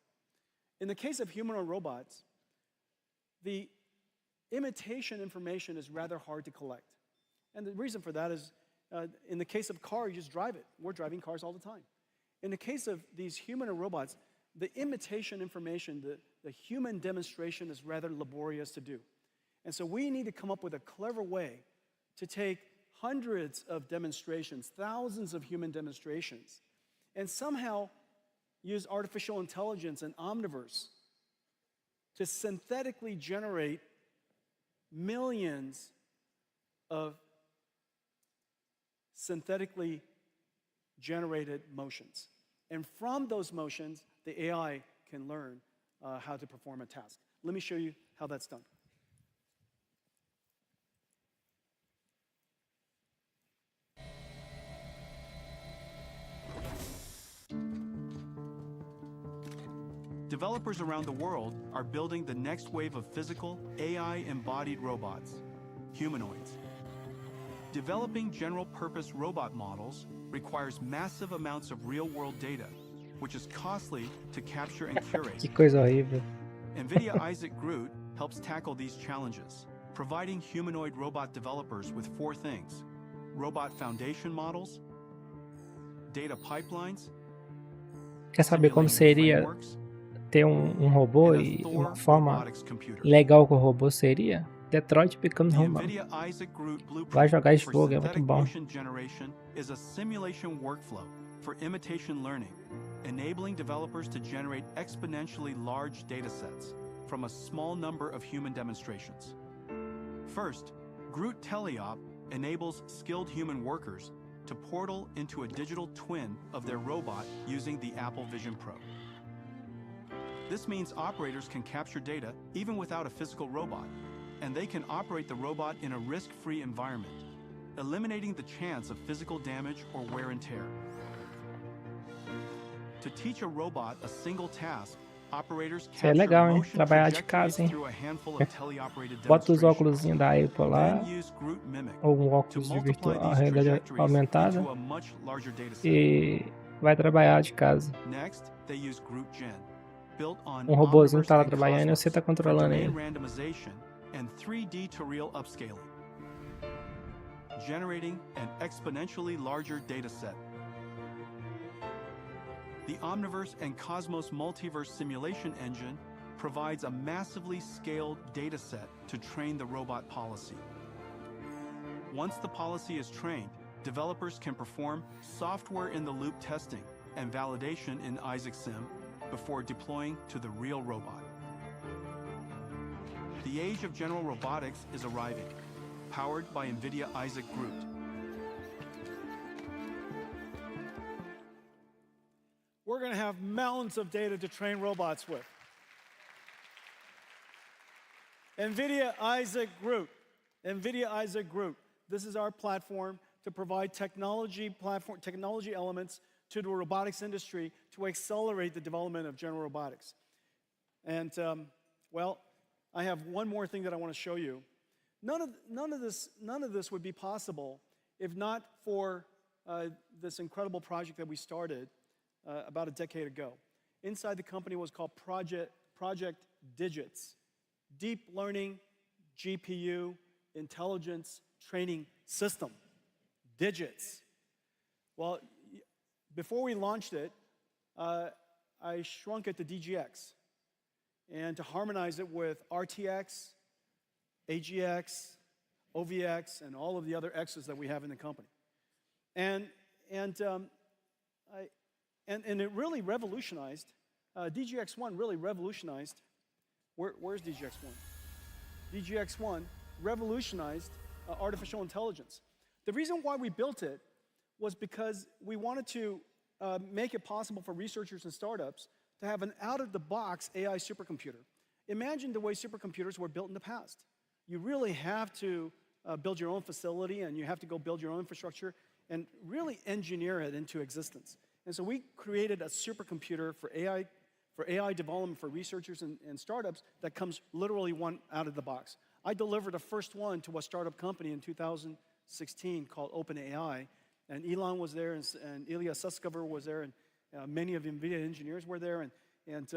In the case of humanoid robots, the imitation information is rather hard to collect. And the reason for that is, in the case of car, you just drive it. We're driving cars all the time. In the case of these humanoid robots, the imitation information, the human demonstration is rather laborious to do. And so we need to come up with a clever way to take hundreds of demonstrations, thousands of human demonstrations, and somehow use artificial intelligence and omniverse to synthetically generate millions of synthetically generated motions. And from those motions, the AI can learn how to perform a task. Let me show you how that's done. Developers around the world are building the next wave of physical, AI-embodied robots, humanoids. Developing general-purpose robot models requires massive amounts of real-world data, which is costly to capture and curate. Que coisa horrível. Nvidia Isaac GR00T helps tackle these challenges, providing humanoid robot developers with four things: robot foundation models, data pipelines, Quer saber como seria ter robô e uma forma legal que o robô seria? Detroit Become Human. Vai jogar esse jogo, é muito bom. Is a simulation workflow for imitation learning, enabling developers to generate exponentially large data sets from a small number of human demonstrations. First, GR00T Teleop enables skilled human workers to portal into a digital twin of their robot using the Apple Vision Pro. This means operators can capture data even without a physical robot, and they can operate the robot in a risk-free environment, eliminating the chance of physical damage or wear and tear. To teach a robot a single task, operators capture legal, hein? motion Trabalhar de trajectories casa, hein? through a handful of teleoperated Bota os demonstrations. óculos da Apple lá, Then use GR00T Mimic ou to óculos de multiply these realidade trajectories aumentada, into a much larger data set. e vai trabalhar de casa. Next, they use GR00T Gen, built on Robôzinho Omniverse tá lá and trabalhando e você Cosmos tá for controlando domain ele. randomization and 3D to real upscaling. generating an exponentially larger data set. The Omniverse and Cosmos Multiverse Simulation Engine provides a massively scaled data set to train the robot policy. Once the policy is trained, developers can perform software-in-the-loop testing and validation in Isaac Sim before deploying to the real robot. The age of general robotics is arriving, powered by Nvidia Isaac Groot. We're going to have mountains of data to train robots with. Nvidia Isaac Groot. Nvidia Isaac Groot. This is our platform to provide technology elements to the robotics industry to accelerate the development of general robotics. And, well, I have one more thing that I want to show you. None of this would be possible if not for this incredible project that we started about a decade ago. Inside the company was called Project Digits, Deep Learning GPU Intelligence Training System. Digits. Well, before we launched it, I shrunk it to DGX and to harmonize it with RTX, AGX, OVX, and all of the other X's that we have in the company. And it really revolutionized, DGX1 really revolutionized, where's DGX1? DGX1 revolutionized artificial intelligence. The reason why we built it was because we wanted to make it possible for researchers and startups to have an out-of-the-box AI supercomputer. Imagine the way supercomputers were built in the past. You really have to build your own facility, and you have to go build your own infrastructure and really engineer it into existence. And so we created a supercomputer for AI development for researchers and startups that comes literally one out of the box. I delivered the first one to a startup company in 2016 called OpenAI, and Elon was there, and Ilya Sutskever was there, and many of NVIDIA engineers were there, and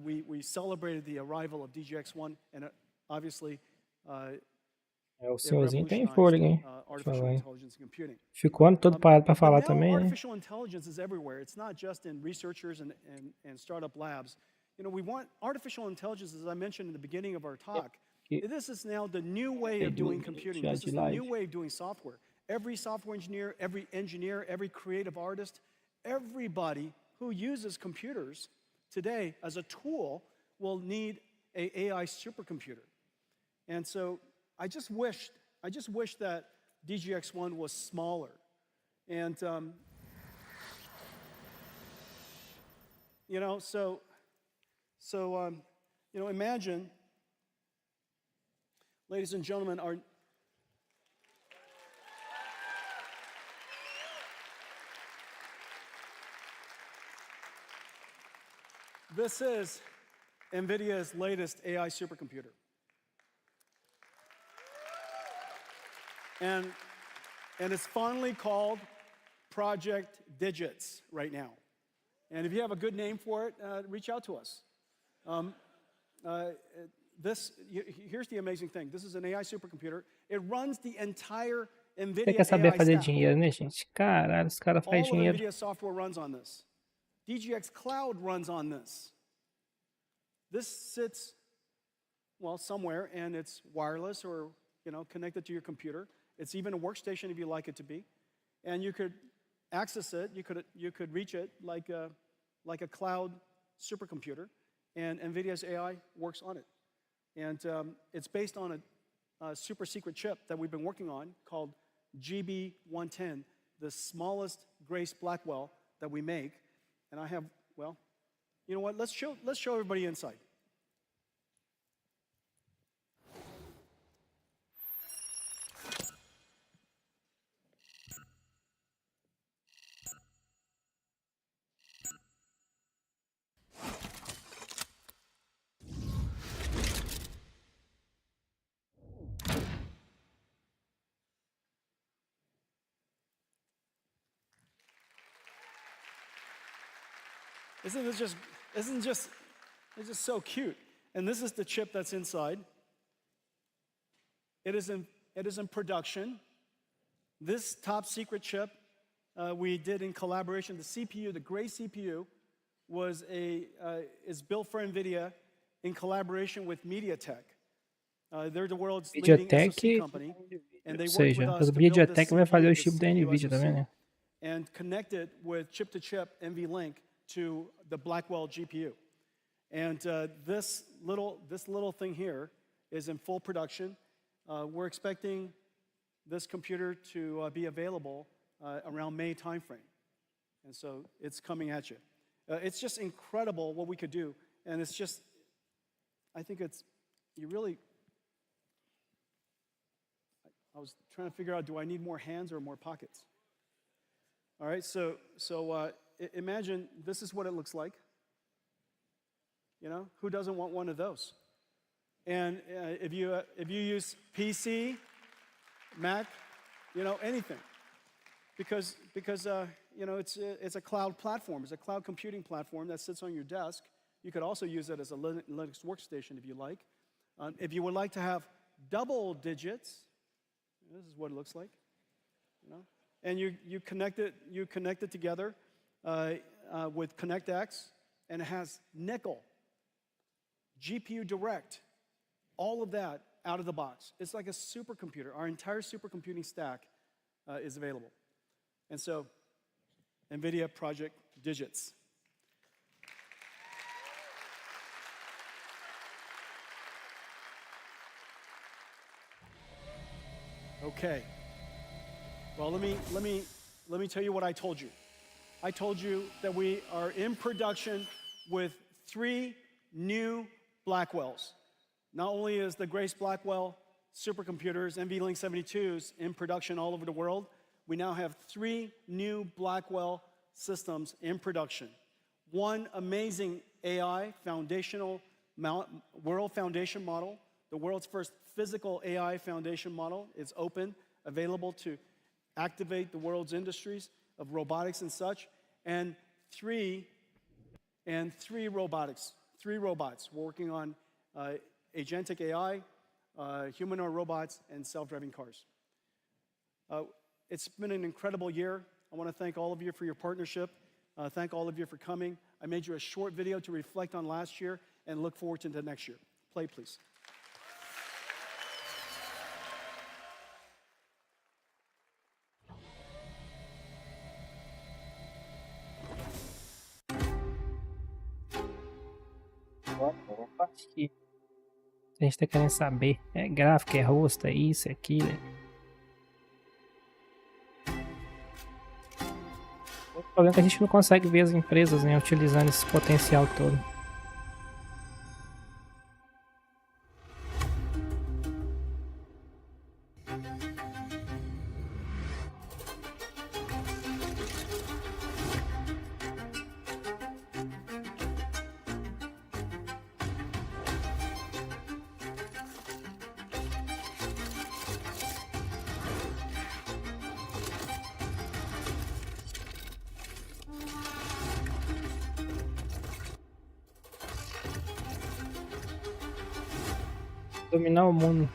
we celebrated the arrival of DGX1, and obviously O senhorzinho tem fôlego, hein? artificial intelligence and computing. Ficou ano todo parado para falar But now também, né? artificial intelligence is everywhere. It's not just in researchers and startup labs. You know, we want artificial intelligence, as I mentioned in the beginning of our talk. This is now the new way of doing computing. This is the new way of doing software. Every software engineer, every creative artist, everybody who uses computers today as a tool will need an AI supercomputer. And so I just wish that DGX1 was smaller. And, you know, you know, imagine, ladies and gentlemen, this is NVIDIA's latest AI supercomputer. And it's finally called Project Digits right now. And if you have a good name for it, reach out to us. Here's the amazing thing. This is an AI supercomputer. It runs the entire NVIDIA Você quer saber AI fazer stack. dinheiro, né, gente? Caralho, os caras fazem All of dinheiro. NVIDIA software runs on this. DGX Cloud runs on this. This sits, well, somewhere, and it's wireless or, you know, connected to your computer. It's even a workstation if you like it to be. And you could access it, you could reach it like a cloud supercomputer, and NVIDIA's AI works on it. And it's based on a super secret chip that we've been working on called GB110, the smallest Grace Blackwell that we make. And I have, well, you know what? Let's show everybody inside. It's just so cute. And this is the chip that's inside. It is in production. This top secret chip we did in collaboration. The CPU, the gray CPU, is built for Nvidia in collaboration with MediaTek. They're the world's leading SoC company, and they worked with us to build this MediaTek vai fazer o chip CPU, da Nvidia também, né? and connect it with chip-to-chip NVLink to the Blackwell GPU. And this little thing here is in full production. We're expecting this computer to be available around May timeframe. And so it's coming at you. It's just incredible what we could do. And it's just, I think I was trying to figure out, do I need more hands or more pockets? All right, so imagine this is what it looks like. You know, who doesn't want one of those? And if you use PC, Mac, you know, anything, because you know, it's a cloud platform. It's a cloud computing platform that sits on your desk. You could also use it as a Linux workstation if you like. If you would like to have double digits, this is what it looks like. You know, and you connect it together with ConnectX, and it has nickel, GPU Direct, all of that out of the box. It's like a supercomputer. Our entire supercomputing stack is available. And so, NVIDIA Project Digits. Okay. Well, let me tell you what I told you. I told you that we are in production with 3 new Blackwells. Not only is the Grace Blackwell supercomputers, NVLink 72s, in production all over the world, we now have 3 new Blackwell systems in production. One amazing AI world foundation model, the world's first physical AI foundation model, is open, available to activate the world's industries of robotics and such, and 3 robots. 3 robots working on agentic AI, humanoid robots, and self-driving cars. It's been an incredible year. I want to thank all of you for your partnership. Thank all of you for coming. I made you a short video to reflect on last year and look forward to the next year. Play, please. Opa, aqui. A gente tá querendo saber. É gráfico, é rosto, é isso, é aquilo. O problema é que a gente não consegue ver as empresas, né, utilizando esse potencial todo. Dominar o mundo.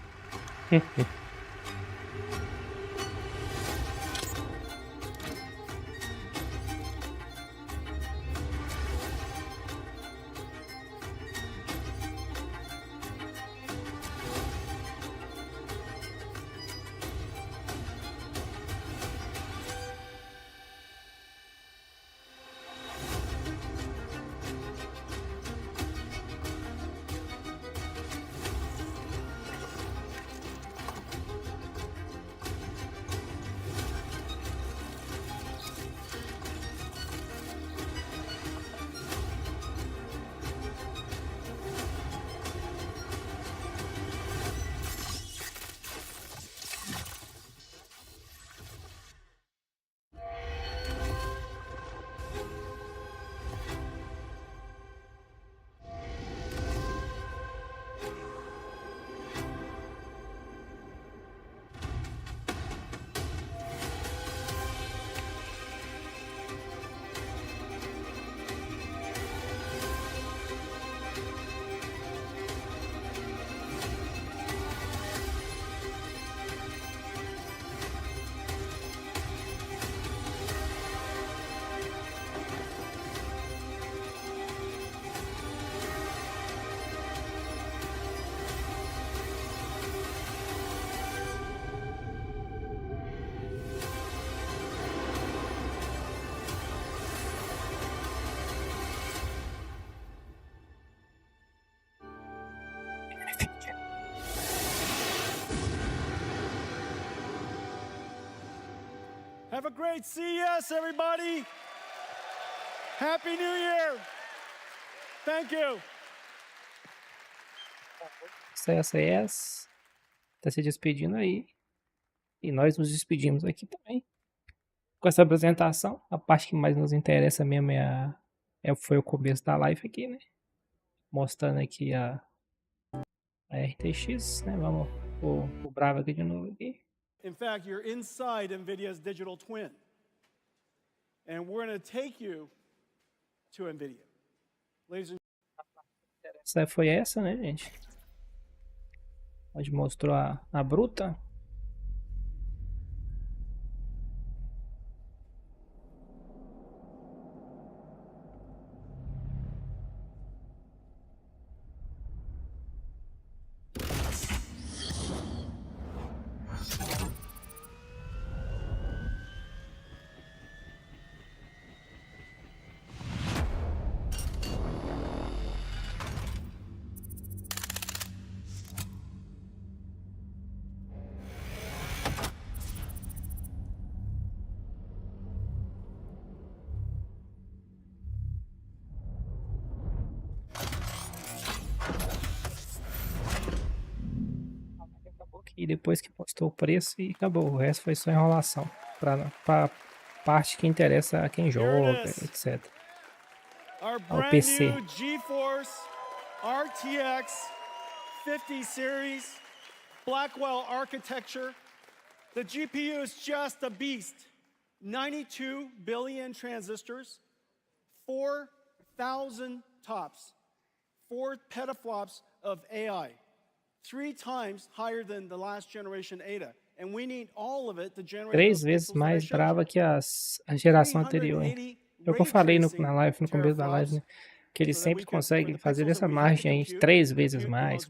Have a great CES, everybody. Happy New Year. Thank you. CES tá se despedindo aí. E nós nos despedimos aqui também. Com essa apresentação, a parte que mais nos interessa mesmo foi o começo da live aqui, né? Mostrando aqui a RTX, né? Vamos o bravo aqui de novo aqui. In fact, you're inside Nvidia's digital twin. And we're going to take you to Nvidia. Ladies and Essa foi essa, né, gente? Onde mostrou a bruta. E depois que postou o preço e acabou. O resto foi só enrolação. Pra parte que interessa a quem joga, etc. Ao PC. GeForce RTX 50 series Blackwell architecture. The GPU is just a beast. 92 billion transistors, 4,000 TOPS, 4 petaflops of AI. 3 times higher than the last generation Ada, and we need all of it to generate 3 vezes mais brava que a geração anterior, hein? É o que eu falei no começo da live, né? Que ele sempre consegue fazer essa margem aí 3 vezes mais.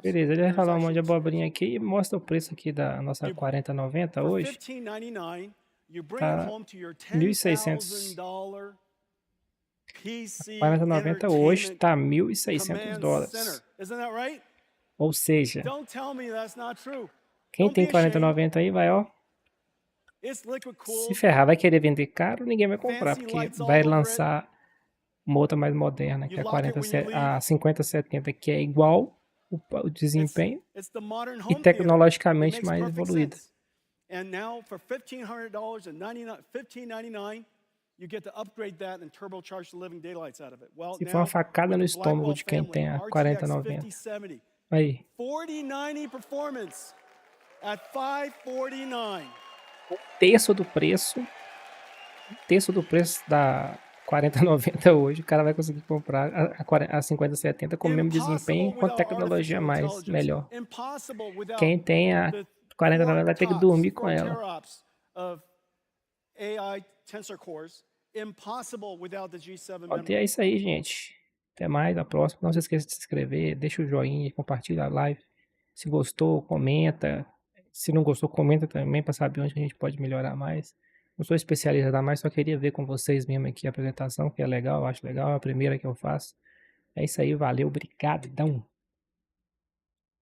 Beleza, ele vai falar um monte de abobrinha aqui e mostra o preço aqui da nossa 4090 hoje. Tá 1.600. 4090 hoje tá $1.600. Ou seja, quem tem 4090 aí vai, ó, se ferrar, vai querer vender caro, ninguém vai comprar, porque vai lançar uma outra mais moderna, que é a 5070, que é igual o desempenho e tecnologicamente mais evoluída. Se for uma facada no estômago de quem tem a 4090. Aí. 4090 performance at 549. Um terço do preço da 4090 hoje, o cara vai conseguir comprar a 5070 com o mesmo desempenho, com tecnologia melhor. Quem tem a 4090 vai ter que dormir com ela. E é isso aí, gente. Até mais, a próxima. Não se esqueça de se inscrever, deixa o joinha, compartilha a live. Se gostou, comenta. Se não gostou, comenta também para saber onde a gente pode melhorar mais. Não sou especialista mais, só queria ver com vocês mesmo aqui a apresentação, que é legal, eu acho legal, é a primeira que eu faço. É isso aí, valeu, obrigadão.